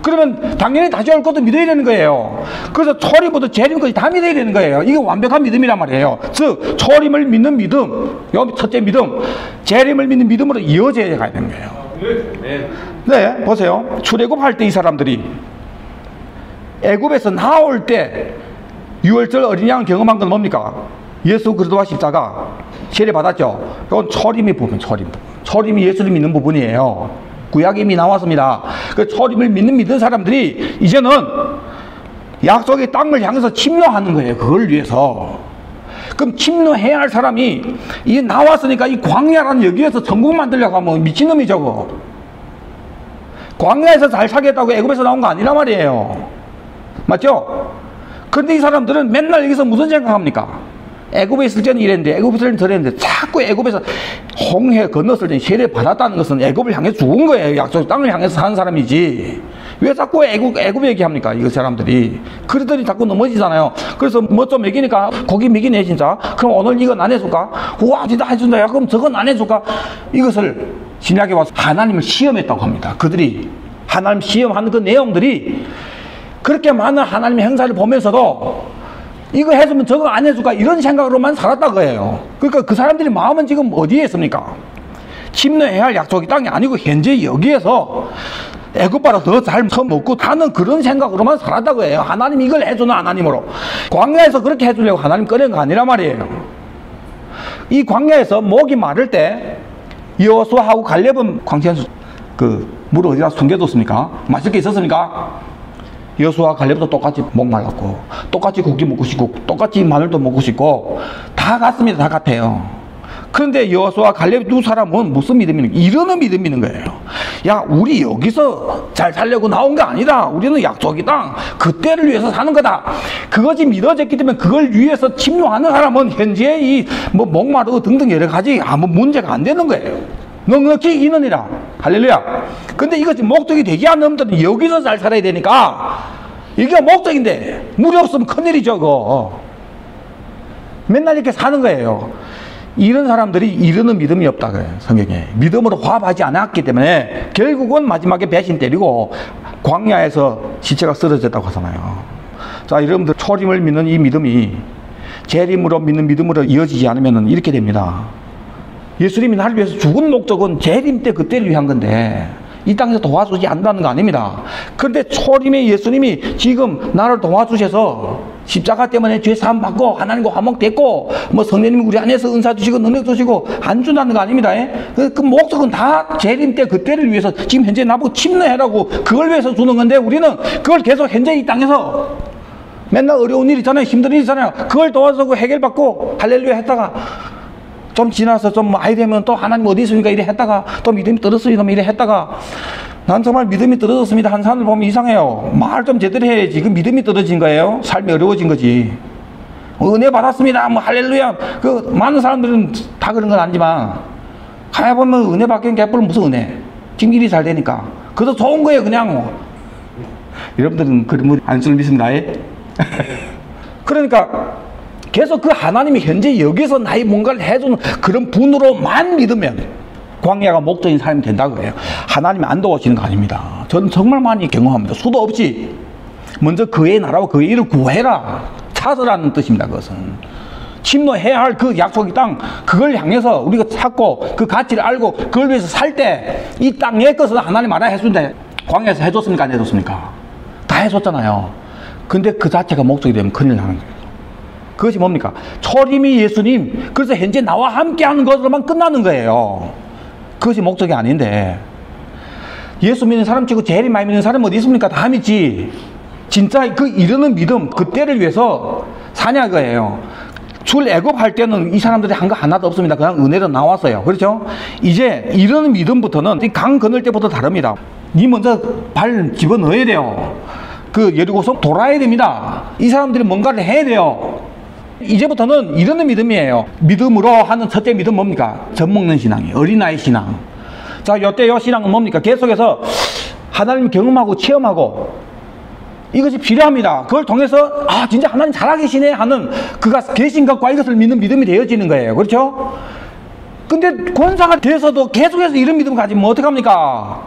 그러면 당연히 다시 올 것도 믿어야 되는 거예요. 그래서 초림부터 재림까지 다 믿어야 되는 거예요. 이게 완벽한 믿음이란 말이에요. 즉 초림을 믿는 믿음, 요 첫째 믿음, 재림을 믿는 믿음으로 이어져야 가야 되는 거예요. 네, 보세요. 출애굽할 때 이 사람들이 애굽에서 나올 때 유월절 어린 양을 경험한 건 뭡니까? 예수 그리스도와 십자가 세례 받았죠. 이건 초림의 부분, 초림이 예수를 믿는 부분이에요. 구약이 이미 나왔습니다. 그 초림을 믿는 사람들이 이제는 약속의 땅을 향해서 침노하는 거예요. 그걸 위해서. 그럼 침노해야 할 사람이 이게 나왔으니까 이 광야라는 여기에서 천국 만들려고 하면 미친놈이죠. 그거. 광야에서 잘 살겠다고 애굽에서 나온 거 아니란 말이에요. 맞죠? 그런데 이 사람들은 맨날 여기서 무슨 생각합니까? 애굽에 있을 때는 이랬는데 애굽에 있을 때는 저랬는데 자꾸 애굽에서 홍해 건넜을 때 세례 받았다는 것은 애굽을 향해 죽은 거예요. 약속 땅을 향해서 사는 사람이지. 왜 자꾸 애굽 얘기합니까? 이 사람들이. 그러더니 자꾸 넘어지잖아요. 그래서 뭐 좀 먹이니까 고기 먹이네 진짜. 그럼 오늘 이건 안 해줄까? 우와 진짜 해준다. 야 그럼 저건 안 해줄까? 이것을 신약에 와서 하나님을 시험했다고 합니다. 그들이 하나님 시험하는 그 내용들이 그렇게 많은 하나님의 행사를 보면서도 이거 해주면 저거 안 해줄까 이런 생각으로만 살았다 그예요. 그러니까 그 사람들이 마음은 지금 어디에 있습니까? 침노해야 할 약속의 땅이 아니고 현재 여기에서 애굽보다 더 잘 먹고 하는 그런 생각으로만 살았다 그예요. 하나님 이걸 해주는 하나님으로. 광야에서 그렇게 해주려고 하나님 꺼낸 거 아니란 말이에요. 이 광야에서 목이 마를 때 여호수아하고 갈렙은 광야에서 그 물을 어디다 숨겨뒀습니까? 마실 게 있었습니까? 여호수아 갈렙도 똑같이 목 말랐고 똑같이 고기 먹고 싶고 똑같이 마늘도 먹고 싶고 다 같습니다. 다 같아요. 그런데 여호수아와 갈렙 두 사람은 무슨 믿음이 이러는 믿음이 있는 거예요. 야, 우리 여기서 잘 살려고 나온 게 아니다. 우리는 약속의 땅, 그때를 위해서 사는 거다. 그것이 믿어졌기 때문에 그걸 위해서 침노하는 사람은 현재 이 뭐 목마르고 등등 여러 가지 아무 문제가 안 되는 거예요. 넉넉히 이느니라. 할렐루야. 근데 이것이 목적이 되지 않는 분들은 여기서 잘 살아야 되니까 이게 목적인데 물이 없으면 큰일이죠. 그거 맨날 이렇게 사는 거예요. 이런 사람들이 이르는 믿음이 없다 그래요. 성경에 믿음으로 화합하지 않았기 때문에 결국은 마지막에 배신 때리고 광야에서 시체가 쓰러졌다고 하잖아요. 자, 여러분들 초림을 믿는 이 믿음이 재림으로 믿는 믿음으로 이어지지 않으면 이렇게 됩니다. 예수님이 나를 위해서 죽은 목적은 재림 때 그때를 위한 건데 이 땅에서 도와주지 않는다는 거 아닙니다. 그런데 초림의 예수님이 지금 나를 도와주셔서 십자가 때문에 죄 사함 받고 하나님과 화목됐고 뭐 성령님이 우리 안에서 은사 주시고 능력 주시고 안 준다는 거 아닙니다. 그 목적은 다 재림 때 그때를 위해서 지금 현재 나보고 침노해라고 그걸 위해서 주는 건데 우리는 그걸 계속 현재 이 땅에서 맨날 어려운 일 있잖아요. 힘든 일 있잖아요. 그걸 도와주고 해결받고 할렐루야 했다가 좀 지나서 좀 아이 되면 또 하나님 어디 있습니까? 이래 했다가 또 믿음이 떨어졌습니다. 이래 했다가 난 정말 믿음이 떨어졌습니다. 한 사람을 보면 이상해요. 말 좀 제대로 해야지. 그 믿음이 떨어진 거예요. 삶이 어려워진 거지. 은혜 받았습니다. 뭐 할렐루야. 그 많은 사람들은 다 그런 건 아니지만 가야 보면 은혜 받기는 개뿔은 무슨 은혜. 지금 일이 잘 되니까. 그래도 좋은 거예요. 그냥 뭐. 여러분들은 그런 분 안 쓰는 믿습니다. 그러니까 계속 그 하나님이 현재 여기서 나의 뭔가를 해주는 그런 분으로만 믿으면 광야가 목적인 삶이 된다고 해요. 하나님이 안 도와주시는 거 아닙니다. 저는 정말 많이 경험합니다. 수도 없이 먼저 그의 나라와 그의 일을 구해라. 찾으라는 뜻입니다. 그것은 침노해야 할 그 약속의 땅 그걸 향해서 우리가 찾고 그 가치를 알고 그걸 위해서 살 때 이 땅의 것은 하나님 알아 해준다. 광야에서 해줬습니까? 안 해줬습니까? 다 해줬잖아요. 근데 그 자체가 목적이 되면 큰일 나는 거예요. 그것이 뭡니까? 초림이 예수님, 그래서 현재 나와 함께 하는 것으로만 끝나는 거예요. 그것이 목적이 아닌데 예수 믿는 사람 치고 제일 많이 믿는 사람은 어디 있습니까? 다 믿지. 진짜 그 이르는 믿음 그때를 위해서 사냐 거예요. 출애굽할 때는 이 사람들이 한 거 하나도 없습니다. 그냥 은혜로 나왔어요. 그렇죠? 이제 이르는 믿음부터는 이 강 건널 때부터 다릅니다. 니 먼저 발 집어넣어야 돼요. 그 여리고성 돌아야 됩니다. 이 사람들이 뭔가를 해야 돼요. 이제부터는 이러는 믿음이에요. 믿음으로 하는 첫째 믿음 뭡니까? 젖 먹는 신앙이에요. 어린아이 신앙. 자, 요때 요 신앙은 뭡니까? 계속해서 하나님 경험하고 체험하고 이것이 필요합니다. 그걸 통해서 아 진짜 하나님 살아계시네 하는 그가 계신 것과 이것을 믿는 믿음이 되어지는 거예요. 그렇죠? 근데 권사가 돼서도 계속해서 이런 믿음 가지면 어떡합니까?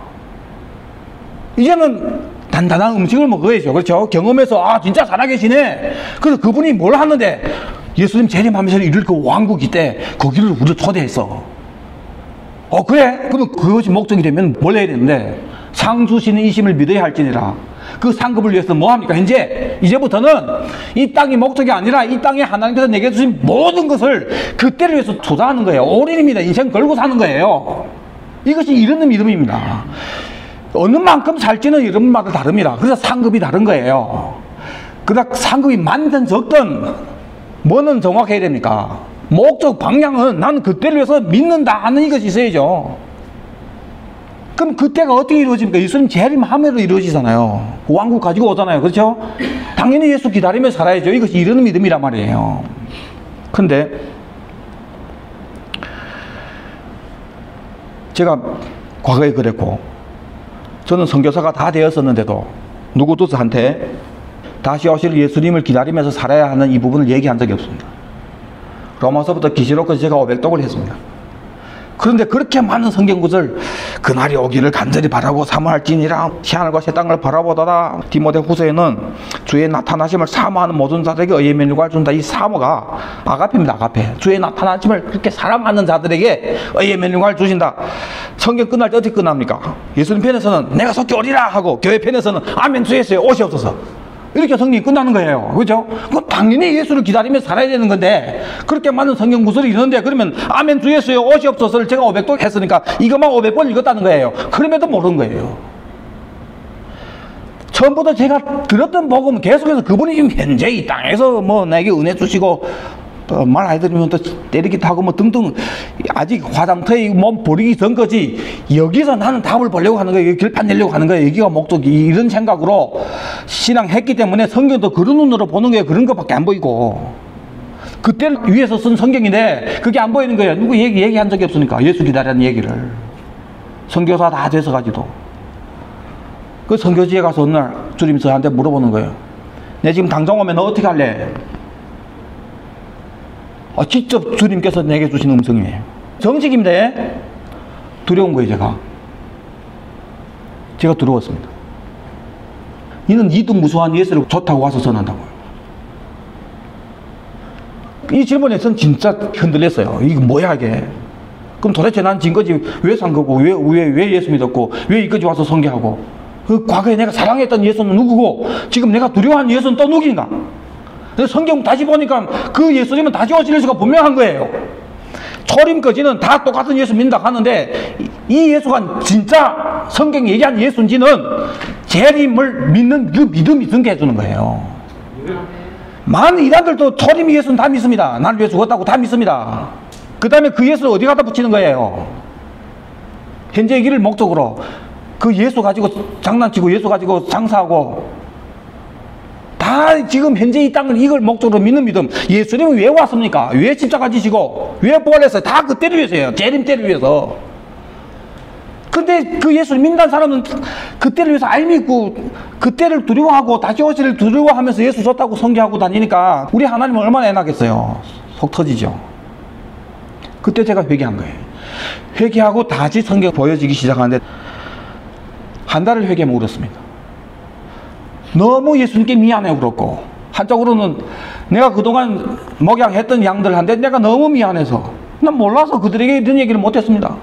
이제는 단단한 음식을 먹어야죠. 그렇죠? 경험해서 아 진짜 살아계시네. 그래서 그분이 뭘 하는데 예수님 재림하면서 이룰 그 왕국이 때 거기를 우리를 초대했어. 그래? 그럼 그것이 목적이 되면 뭘 해야 되는데 상 주시는 이심을 믿어야 할지니라. 그 상급을 위해서 뭐 합니까? 현재 이제부터는 이 땅이 목적이 아니라 이 땅에 하나님께서 내게 주신 모든 것을 그때를 위해서 투자하는 거예요. 올인입니다. 인생 걸고 사는 거예요. 이것이 이르는 믿음입니다. 어느 만큼 살지는 이런마다 다릅니다. 그래서 상급이 다른 거예요. 그러다 상급이 많든 적든 뭐는 정확해야 됩니까? 목적 방향은 나는 그때를 위해서 믿는다 하는 이것이 있어야죠. 그럼 그때가 어떻게 이루어집니까? 예수님 재림함으로 이루어지잖아요. 왕국 가지고 오잖아요. 그렇죠? 당연히 예수 기다리며 살아야죠. 이것이 이르는 믿음이란 말이에요. 근데 제가 과거에 그랬고 저는 선교사가 다 되었었는데도 누구도한테 다시 오실 예수님을 기다리면서 살아야 하는 이 부분을 얘기한 적이 없습니다. 로마서부터 계시록까지 제가 500독을 했습니다. 그런데 그렇게 많은 성경구절 그날이 오기를 간절히 바라고 사모할지니라 시하늘과 새 땅을 바라보다가 디모데 후서에는 주의 나타나심을 사모하는 모든 자들에게 의의 면류관을 준다. 이 사모가 아가페입니다. 아가페. 주의 나타나심을 그렇게 사랑하는 자들에게 의의 면류관을 주신다. 성경 끝날 때 어떻게 끝납니까? 예수님 편에서는 내가 속히 오리라 하고 교회 편에서는 아멘 주 예수의 옷이 없어서 이렇게 성경이 끝나는 거예요. 그죠? 그럼 당연히 예수를 기다리며 살아야 되는 건데 그렇게 많은 성경 구절이 있는데 그러면 아멘 주 예수의 옷이 없어서를 제가 500도 했으니까 이것만 500번 읽었다는 거예요. 그럼에도 모르는 거예요. 처음부터 제가 들었던 복음은 계속해서 그분이 지금 현재 이 땅에서 뭐 나에게 은혜 주시고 말 안 들으면 또 때리기도 하고 뭐 등등 아직 화장터에 몸 버리기 전 거지 여기서 나는 답을 보려고 하는 거예요. 결판 내려고 하는 거예요. 여기가 목적이 이런 생각으로 신앙했기 때문에 성경도 그런 눈으로 보는 거예요. 그런 것밖에 안 보이고 그때를 위해서 쓴 성경인데 그게 안 보이는 거예요. 누구 얘기한 적이 없으니까 예수 기다리는 얘기를 선교사 다 돼서 가지도 그 선교지에 가서 어느 날 주님 저한테 물어보는 거예요. 내 지금 당장 오면 너 어떻게 할래? 직접 주님께서 내게 주신 음성이에요. 정직인데 두려운 거예요. 제가 두려웠습니다. 너는 이도 무수한 예수를 좋다고 와서 전한다고요. 이 질문에 전 진짜 흔들렸어요. 이거 뭐야 이게. 그럼 도대체 난 지금까지 왜 산 거고 왜 예수 믿었고 왜 이까지 와서 선교하고 그 과거에 내가 사랑했던 예수는 누구고 지금 내가 두려워하는 예수는 또 누구인가. 성경 다시 보니까 그 예수님은 다시 오실 예수가 분명한 거예요. 초림까지는 다 똑같은 예수 믿는다 하는데 이 예수가 진짜 성경이 얘기한 예수인지는 재림을 믿는 그 믿음이 있게 해주는 거예요. 많은 이단들도 초림 예수는 다 믿습니다. 나를 위해 죽었다고 다 믿습니다. 그 다음에 그 예수를 어디 갖다 붙이는 거예요. 현재의 길을 목적으로 그 예수 가지고 장난치고 예수 가지고 장사하고 다 지금 현재 이 땅을 이걸 목적으로 믿는 믿음. 예수님은 왜 왔습니까? 왜 십자가 지시고 왜 부활했어요? 다 그때를 위해서예요. 재림 때를 위해서. 근데 그 예수를 믿는 사람은 그때를 위해서 안 믿고 그때를 두려워하고 다시 오시를 두려워하면서 예수 좋다고 선교하고 다니니까 우리 하나님은 얼마나 애나겠어요. 속 터지죠. 그때 제가 회개한 거예요. 회개하고 다시 성경 보여지기 시작하는데 한 달을 회개하면 울었습니다. 너무 예수님께 미안해요. 그렇고 한쪽으로는 내가 그동안 목양했던 양들한테 내가 너무 미안해서 난 몰라서 그들에게 이런 얘기를 못했습니다.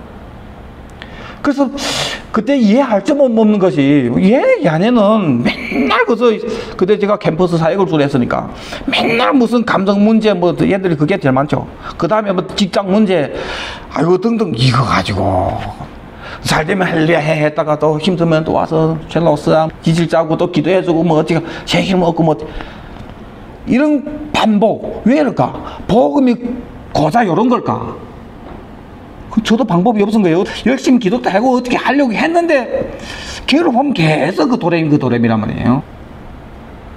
그래서 그때 이해할 점 없는 것이 이 안에는 맨날 그때 제가 캠퍼스 사역을 주로 했으니까 맨날 무슨 감정 문제 뭐 얘들이 그게 제일 많죠. 그 다음에 뭐 직장 문제 아이고 등등 이거 가지고 잘 되면 할렐루야 했다가 또 힘들면 또 와서 젤로스야 지질 짜고 또 기도해주고 뭐 어찌가 제길 먹고 뭐 이런 반복 왜 이럴까? 복음이 고자 이런 걸까? 저도 방법이 없은 거예요. 열심히 기도도 하고 어떻게 하려고 했는데 걔를 보면 계속 그 도래미란 말이에요.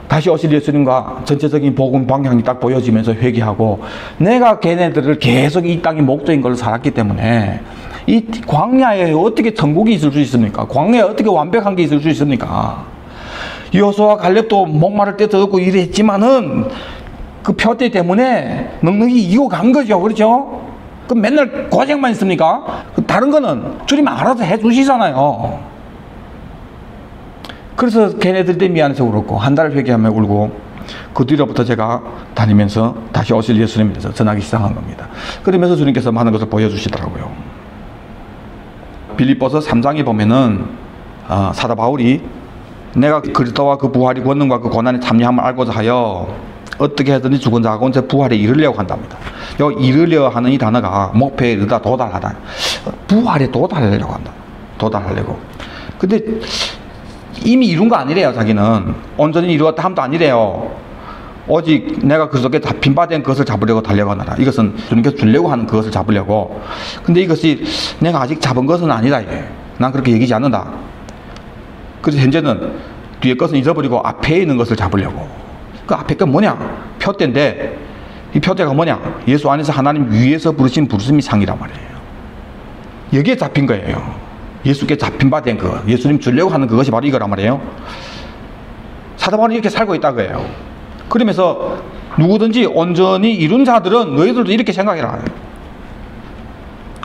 다시 오실 예수님과 전체적인 복음 방향이 딱 보여지면서 회개하고 내가 걔네들을 계속 이 땅이 목적인 걸 살았기 때문에 이 광야에 어떻게 천국이 있을 수 있습니까? 광야에 어떻게 완벽한 게 있을 수 있습니까? 여호수아와 갈렙도 목마를 때 얻고 이랬지만은 그 표대 때문에 넉넉히 이기고 간 거죠. 그렇죠? 그럼 맨날 고생만 있습니까? 다른 거는 주님 알아서 해 주시잖아요. 그래서 걔네들 때문에 미안해서 울었고 한 달 회개하며 울고 그 뒤로부터 제가 다니면서 다시 오실 예수님에 대해서 전하기 시작한 겁니다. 그러면서 주님께서 많은 것을 보여주시더라고요. 빌립보서 3장에 보면은 사도 바울이 내가 그리스도와 그 부활이 권능과 그 고난에 참여함을 알고자 하여 어떻게 하든지 죽은 자 가운데 부활에 이르려고 한답니다. 요 이르려 하는 이 단어가 목표에 이르다 도달하다. 부활에 도달하려고 한다. 도달하려고. 근데 이미 이룬 거 아니래요. 자기는 온전히 이루었다 함도 아니래요. 오직 내가 그속에 잡힌 바 된 것을 잡으려고 달려가느라. 이것은 주님께서 주려고 하는 그것을 잡으려고. 근데 이것이 내가 아직 잡은 것은 아니다. 이게. 난 그렇게 얘기하지 않는다. 그래서 현재는 뒤에 것은 잊어버리고 앞에 있는 것을 잡으려고. 그 앞에 건 뭐냐? 표대인데 이 표대가 뭐냐? 예수 안에서 하나님 위에서 부르신 부르심이 상이란 말이에요. 여기에 잡힌 거예요. 예수께 잡힌 바 된 거. 예수님 주려고 하는 그것이 바로 이거란 말이에요. 사도 바울은 이렇게 살고 있다 그래요. 그러면서 누구든지 온전히 이룬 자들은 너희들도 이렇게 생각해라.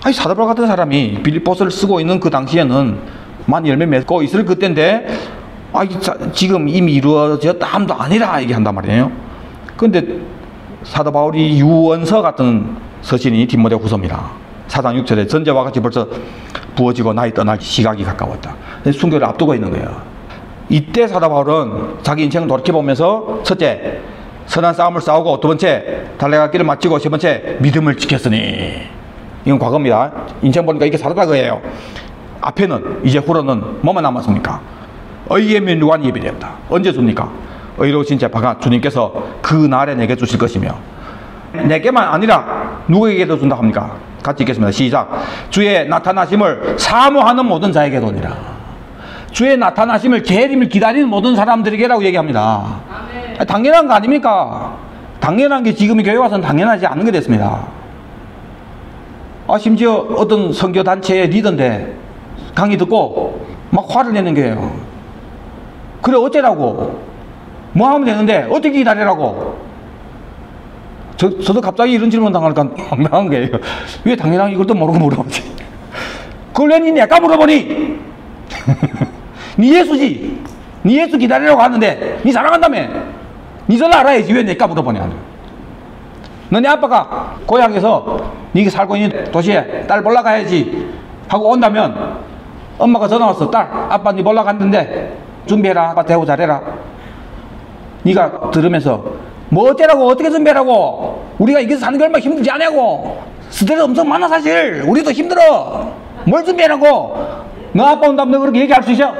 아니 사도 바울 같은 사람이 빌립보서를 쓰고 있는 그 당시에는 만 열매 맺고 있을 그때인데 지금 이미 이루어졌다 함도 아니라 얘기한단 말이에요. 그런데 사도 바울이 유언서 같은 서신이 디모데 후서입니다. 4장 6절에 전제와 같이 벌써 부어지고 나이 떠날 시각이 가까웠다. 순교를 앞두고 있는 거예요. 이때 사도 바울은 자기 인생을 돌이켜보면서 첫째 선한 싸움을 싸우고 두 번째 달려갈 길을 마치고 세 번째 믿음을 지켰으니 이건 과거입니다. 인생 보니까 이게 살았다 그예요. 앞에는 이제 후로는 뭐만 남았습니까? 의의 면류관 예비되었다. 언제 줍니까? 의로우신 재판관 주님께서 그 날에 내게 주실 것이며 내게만 아니라 누구에게도 준다 합니까? 같이 읽겠습니다. 시작. 주의 나타나심을 사모하는 모든 자에게도니라. 주의 나타나심을 재림을 기다리는 모든 사람들에게라고 얘기합니다. 아멘. 당연한 거 아닙니까? 당연한 게 지금 교회 와서는 당연하지 않은 게 됐습니다. 심지어 어떤 선교단체의 리더인데 강의 듣고 막 화를 내는 거예요. 그래 어째라고? 뭐 하면 되는데 어떻게 기다리라고? 저도 갑자기 이런 질문 당하니까 황당한 거예요. 왜 당연한 이것도 모르고 물어보지? 그걸 왜 내가 물어보니? 니 예수지? 니 예수 기다리라고 하는데 니 사랑한다며? 니 잘 알아야지 왜 내가 물어보냐? 너네 아빠가 고향에서 니가 살고 있는 도시에 딸 보러 가야지 하고 온다면 엄마가 전화 왔어. 딸 아빠 니 보러 갔는데 준비해라. 아빠 대우 잘해라. 니가 들으면서 뭐 어쩌라고 어떻게 준비하라고 우리가 이게 사는 게 얼마나 힘들지 않냐고 스트레스 엄청 많아 사실 우리도 힘들어 뭘 준비하라고 너 아빠 온다면 너 그렇게 얘기할 수 있어?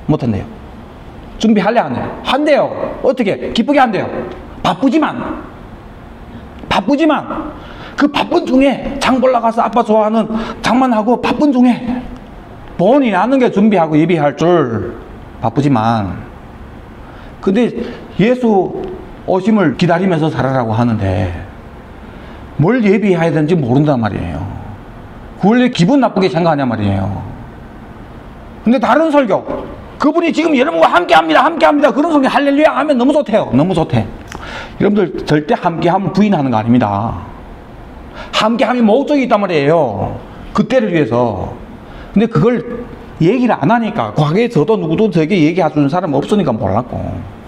못한대요. 준비할래 안 해요? 한대요. 어떻게? 기쁘게 한대요. 바쁘지만 그 바쁜 중에 장 보러 가서 아빠 좋아하는 장만하고 바쁜 중에 본인이 아는 게 준비하고 예비할 줄 바쁘지만 근데 예수 오심을 기다리면서 살아라고 하는데 뭘 예비해야 되는지 모른단 말이에요. 그걸 왜 기분 나쁘게 생각하냐 말이에요. 근데 다른 설교 그분이 지금 여러분과 함께합니다 그런 설교 할렐루야 하면 너무 좋대요. 너무 좋대. 여러분들 절대 함께함을 부인하는 거 아닙니다. 함께함이 목적이 있단 말이에요. 그때를 위해서. 근데 그걸 얘기를 안 하니까 과거에 저도 누구도 저에게 얘기해주는 사람 없으니까 몰랐고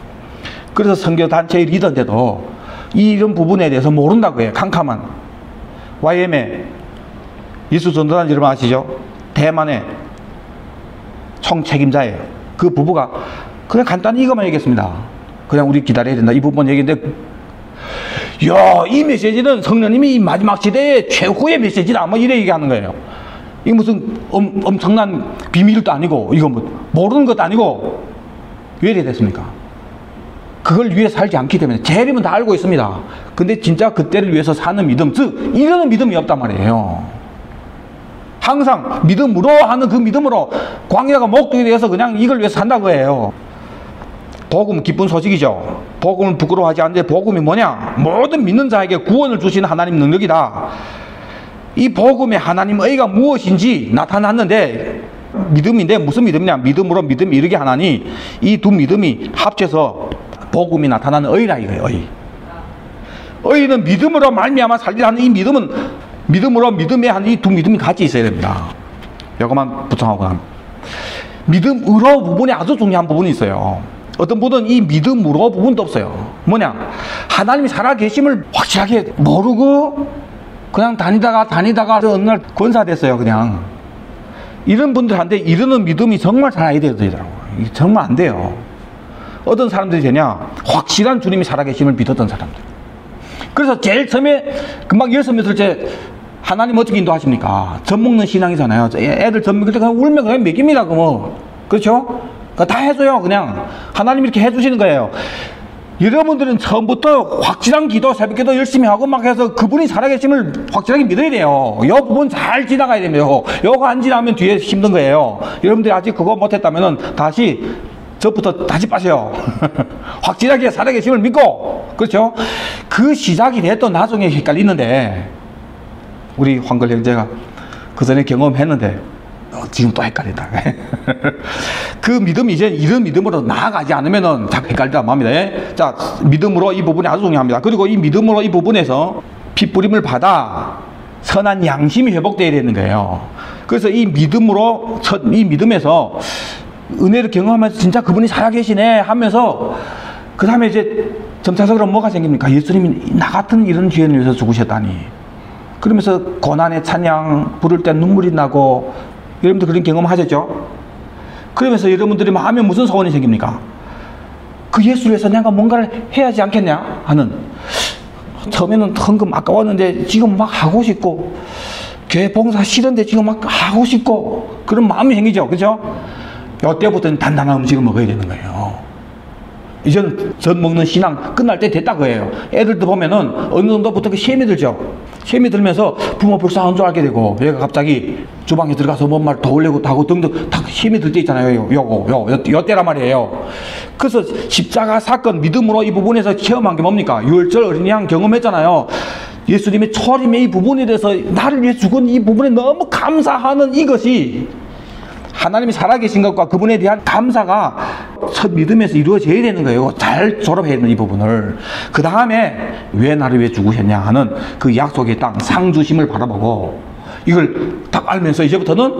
그래서 선교단체의 리더인데도 이런 부분에 대해서 모른다고 해요. 캄캄한 YM의 예수 전도단 여러분 아시죠? 대만의 총책임자예요. 그 부부가 그냥 간단히 이것만 얘기했습니다. 그냥 우리 기다려야 된다 이 부분 얘기인데 야, 이 메시지는 성령님이 이 마지막 시대의 최후의 메시지다 뭐 이래 얘기하는 거예요. 이게 무슨 엄청난 비밀도 아니고 이거 뭐 모르는 것도 아니고 왜 이래 됐습니까? 그걸 위해 살지 않기 때문에 재림은 다 알고 있습니다. 근데 진짜 그때를 위해서 사는 믿음 즉 이러는 믿음이 없단 말이에요. 항상 믿음으로 하는 그 믿음으로 광야가 목적이 되어서 그냥 이걸 위해서 산다고 해요. 복음 기쁜 소식이죠. 복음을 부끄러워하지 않는데 복음이 뭐냐? 모든 믿는 자에게 구원을 주시는 하나님 능력이다. 이 복음의 하나님 의가 무엇인지 나타났는데 믿음인데 무슨 믿음이냐? 믿음으로 믿음 이르게 하나니 이 두 믿음이 합쳐서 복음이 나타나는 의라 이거예요. 의는 믿음으로 말미암아 살리라 하는 이 믿음은 믿음으로 믿음에 한 이 두 믿음이 같이 있어야 됩니다. 이거만 부정하고 합니다. 믿음으로 부분이 아주 중요한 부분이 있어요. 어떤 분은 이 믿음으로 부분도 없어요. 뭐냐? 하나님이 살아계심을 확실하게 모르고 그냥 다니다가 어느 날 권사됐어요. 그냥 이런 분들한테 이르는 믿음이 정말 살아야 되더라고요. 이게 정말 안 돼요. 어떤 사람들이 되냐? 확실한 주님이 살아계심을 믿었던 사람들. 그래서 제일 처음에 금방 16몇살째 하나님 어떻게 인도하십니까? 젖 먹는 신앙이잖아요. 애들 젖 먹을 때 그냥 울면 그냥 먹입니다. 그렇죠? 다 해줘요. 그냥 하나님이 이렇게 해주시는 거예요. 여러분들은 처음부터 확실한 기도, 새벽기도 열심히 하고 막 해서 그분이 살아계심을 확실하게 믿어야 돼요. 이 부분 잘 지나가야 됩니다. 요거 안 지나면 뒤에 힘든 거예요. 여러분들이 아직 그거 못했다면 다시 저부터 다시 빠세요. 확실하게 살아계심을 믿고, 그렇죠? 그 시작이 돼도 나중에 헷갈리는데 우리 황걸 형제가 그 전에 경험했는데 지금 또 헷갈린다. 그 믿음이 이제 이런 믿음으로 나아가지 않으면은 자꾸 헷갈리다 맙니다. 자, 믿음으로 이 부분이 아주 중요합니다. 그리고 이 믿음으로 이 부분에서 핏부림을 받아 선한 양심이 회복되어야 되는 거예요. 그래서 이 믿음으로, 이 믿음에서 은혜를 경험하면서 진짜 그분이 살아계시네 하면서 그 다음에 이제 점차적으로 뭐가 생깁니까? 예수님이 나 같은 이런 죄인을 위해서 죽으셨다니. 그러면서 고난의 찬양 부를 때 눈물이 나고 여러분들 그런 경험 하셨죠? 그러면서 여러분들이 마음에 무슨 소원이 생깁니까? 그 예수를 위해서 내가 뭔가를 해야 하지 않겠냐 하는, 처음에는 헌금 아까웠는데 지금 막 하고 싶고, 교회 봉사 싫은데 지금 막 하고 싶고, 그런 마음이 생기죠. 그죠? 이때부터는 단단한 음식을 먹어야 되는 거예요. 이제는 젖 먹는 신앙 끝날 때 됐다 그예요. 애들도 보면은 어느 정도부터 시험이 들죠. 시험이 들면서 부모 불쌍한 줄 알게 되고, 얘가 갑자기 주방에 들어가서 뭔 말 더 올리고 하고 등등 다 시험이 들 때 있잖아요. 요 때란 말이에요. 그래서 십자가 사건 믿음으로 이 부분에서 체험한 게 뭡니까? 유월절 어린이 양 경험했잖아요. 예수님의 초림의 이 부분에 대해서 나를 위해 죽은 이 부분에 너무 감사하는 이것이 하나님이 살아계신 것과 그분에 대한 감사가 첫 믿음에서 이루어져야 되는 거예요. 잘 졸업해야 되는 이 부분을. 그 다음에 왜 나를 위해 죽으셨냐 하는 그 약속의 땅 상주심을 바라보고 이걸 딱 알면서 이제부터는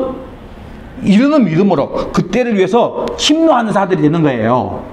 이르는 믿음으로 그때를 위해서 심노하는 자들이 되는 거예요.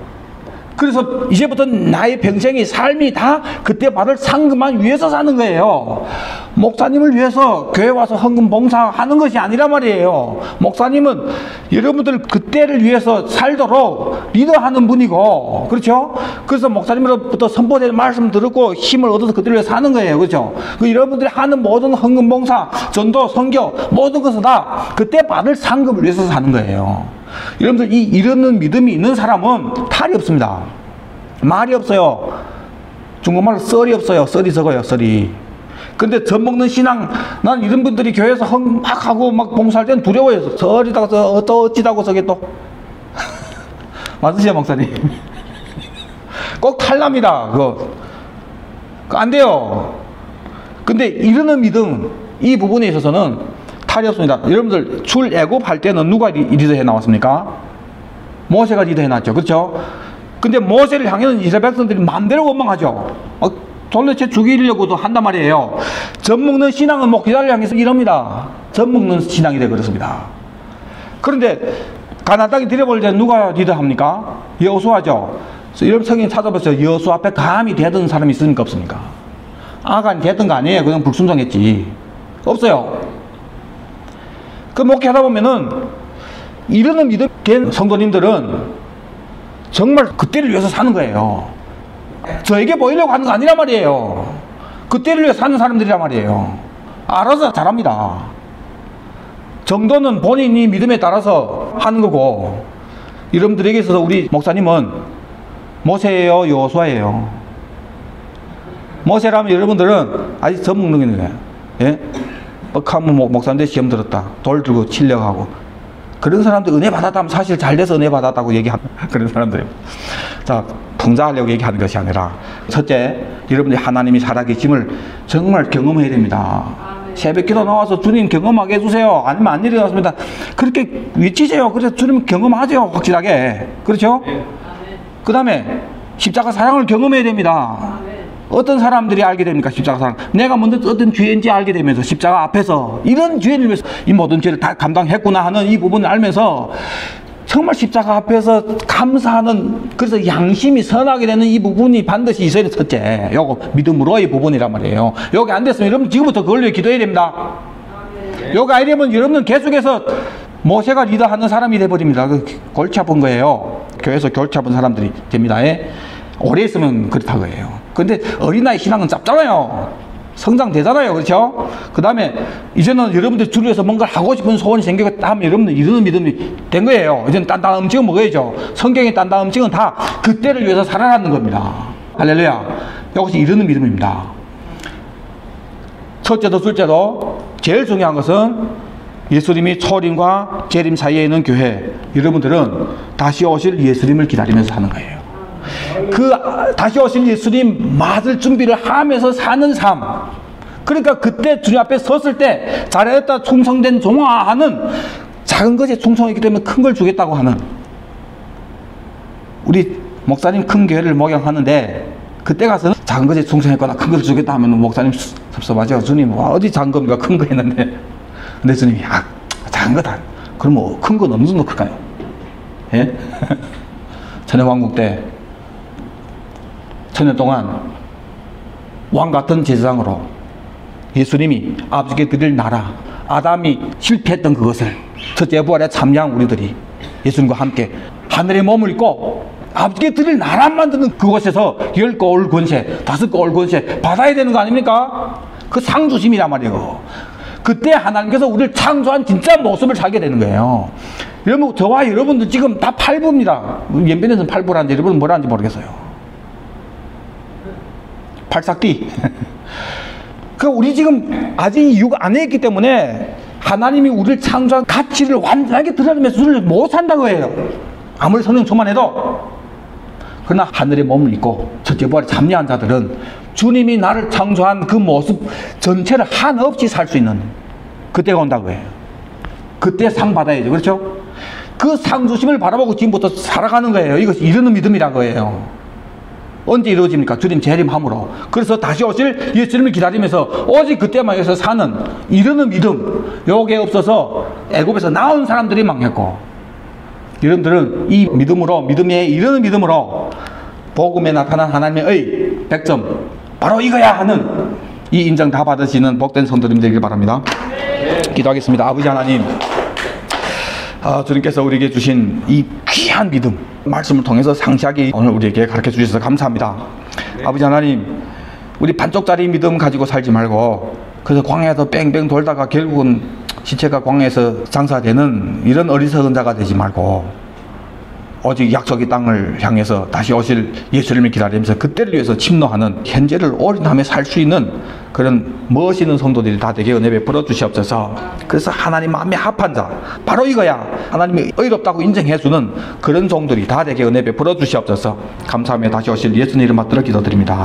그래서 이제부터 나의 평생의 삶이 다 그때 받을 상급만 위해서 사는 거예요. 목사님을 위해서 교회 와서 헌금 봉사하는 것이 아니란 말이에요. 목사님은 여러분들 그때를 위해서 살도록 리더하는 분이고, 그렇죠? 그래서 목사님으로부터 선포된 말씀 들었고 힘을 얻어서 그때를 위해서 사는 거예요. 그렇죠? 그 여러분들이 하는 모든 헌금 봉사, 전도, 선교 모든 것은 다 그때 받을 상급을 위해서 사는 거예요. 여러분들 이 이르는 믿음이 있는 사람은 탈이 없습니다. 말이 없어요. 중국말로 썰이 없어요. 썰이 적어요. 썰이. 근데 젖 먹는 신앙, 난 이런 분들이 교회에서 막 하고 막 봉사할 때는 두려워해서 썰이다가 어찌다고 저게 또 맞으시죠 목사님? 꼭 탈납니다. 그거 안 돼요. 근데 이르는 믿음 이 부분에 있어서는 탈이 없습니다. 여러분들 출애굽할 때는 누가 리더해 나왔습니까? 모세가 리더해 놨죠. 그렇죠? 근데 모세를 향해는 이스라엘 백성들이 마음대로 원망하죠. 도대체 죽이려고도 한단 말이에요. 젖 먹는 신앙은 목회자를 향해서 이럽니다. 젖 먹는 신앙이 되어 그렇습니다. 그런데 가나안 땅에 들여볼 때 누가 리더합니까? 여호수아죠. 여러분 성경 찾아보세요. 여호수아 앞에 감히 대든 사람이 있습니까? 없습니까? 아간이 됐던 거 아니에요. 그냥 불순종했지. 없어요. 그 목회하다 보면은 이르는 믿음 된 성도님들은 정말 그때를 위해서 사는 거예요. 저에게 보이려고 하는 거 아니란 말이에요. 그때를 위해 사는 사람들이란 말이에요. 알아서 잘합니다. 정도는 본인이 믿음에 따라서 하는 거고, 여러분들에게 있어서 우리 목사님은 모세예요, 여호수아예요. 모세라면 여러분들은 아직 젖 먹는 거예요. 예? 뻑하면 목사님들 시험 들었다. 돌 들고 치려고 그런 사람들 은혜 받았다면 사실 잘 돼서 은혜 받았다고 얘기하는 그런 사람들이에요. 자, 풍자하려고 얘기하는 것이 아니라 첫째, 여러분들이 하나님이 살아계심을 정말 경험해야 됩니다. 새벽기도 나와서 주님 경험하게 해주세요. 아니면 안 일어났습니다. 그렇게 외치세요. 그래서 주님 경험하세요. 확실하게. 그렇죠? 그 다음에 십자가 사랑을 경험해야 됩니다. 어떤 사람들이 알게 됩니까? 십자가 사랑. 내가 먼저 어떤 죄인지 알게 되면서 십자가 앞에서 이런 죄를 위해서 이 모든 죄를 다 감당했구나 하는 이 부분을 알면서 정말 십자가 앞에서 감사하는, 그래서 양심이 선하게 되는 이 부분이 반드시 있어야 돼. 첫째, 요거 믿음으로의 부분이란 말이에요. 요게 안 됐으면 여러분 지금부터 그걸 위해 기도해야 됩니다. 요거 아니면 여러분은 계속해서 모세가 리더하는 사람이 돼버립니다. 골치 아픈 거예요. 교회에서 골치 아픈 사람들이 됩니다. 오래 있으면 그렇다고 해요. 근데 어린아이 신앙은 짧잖아요. 성장되잖아요. 그렇죠? 그 다음에 이제는 여러분들 주를 위해서 뭔가를 하고 싶은 소원이 생기겠다 하면 여러분들 이르는 믿음이 된 거예요. 이제는 딴딴 음식은 먹어야죠. 성경의 딴딴 음식은 다 그때를 위해서 살아나는 겁니다. 할렐루야. 이것이 이르는 믿음입니다. 첫째도 둘째도 제일 중요한 것은 예수님이 초림과 재림 사이에 있는 교회, 여러분들은 다시 오실 예수님을 기다리면서 사는 거예요. 그 다시 오실 예수님 맞을 준비를 하면서 사는 삶. 그러니까 그때 주님 앞에 섰을 때 잘했다 충성된 종아 하는, 작은 것에 충성했기 때문에 큰 걸 주겠다고 하는, 우리 목사님 큰 교회를 목양하는데 그때 가서는 작은 것에 충성했거나 큰 걸 주겠다 하면 목사님 섭섭하죠. 주님 어디 작은 겁니까? 큰 거 했는데. 근데 주님이 작은 거다. 그럼 뭐 큰 건 어느 정도 클까요? 예? 천년왕국 때 천년 동안 왕 같은 제사장으로 예수님이 아버지께 드릴 나라, 아담이 실패했던 그것을 첫째 부활에 참여한 우리들이 예수님과 함께 하늘의 몸을 입고 아버지께 드릴 나라 만드는 그곳에서 10고 권세, 5고 권세 받아야 되는 거 아닙니까? 그 상주심이란 말이에요. 그때 하나님께서 우리를 창조한 진짜 모습을 살게 되는 거예요. 여러분, 저와 여러분들 지금 다 팔부입니다. 연변에서는 팔부라는데 여러분은 뭐라는지 모르겠어요. 팔싹띠. 그 우리 지금 아직 이유가 안 했기 때문에 하나님이 우리를 창조한 가치를 완전하게 드러내면서 우리를 못 산다고 해요. 아무리 성령 충만해도. 그러나 하늘의 몸을 입고 첫째 부활에 참여한 자들은 주님이 나를 창조한 그 모습 전체를 한없이 살 수 있는 그때가 온다고 해요. 그때 상 받아야죠. 그렇죠? 그 상 주심을 바라보고 지금부터 살아가는 거예요. 이것이 이르는 믿음이라고 해요. 언제 이루어집니까? 주님 재림함으로. 그래서 다시 오실 예수님을 기다리면서 오직 그때만 해서 사는 이르는 믿음, 요게 없어서 애굽에서 나온 사람들이 망했고, 여러분들은 이 믿음으로, 믿음에 이르는 믿음으로 복음에 나타난 하나님의 백점, 바로 이거야 하는 이 인정 다 받으시는 복된 성도님 되길 바랍니다. 기도하겠습니다. 아버지 하나님, 주님께서 우리에게 주신 이 귀한 믿음 말씀을 통해서 상세하게 오늘 우리에게 가르쳐 주셔서 감사합니다. 아버지 하나님, 우리 반쪽짜리 믿음 가지고 살지 말고 그래서 광야에서 뺑뺑 돌다가 결국은 시체가 광야에서 장사되는 이런 어리석은 자가 되지 말고 오직 약속의 땅을 향해서 다시 오실 예수님을 기다리면서 그때를 위해서 침노하는 현재를 올인하며 살 수 있는 그런 멋있는 성도들이 다 되게 은혜 베풀어 주시옵소서. 그래서 하나님 마음에 합한 자, 바로 이거야. 하나님이 의롭다고 인정해주는 그런 종들이 다 되게 은혜 베풀어 주시옵소서. 감사하며 다시 오실 예수님 이름 받들어 기도드립니다.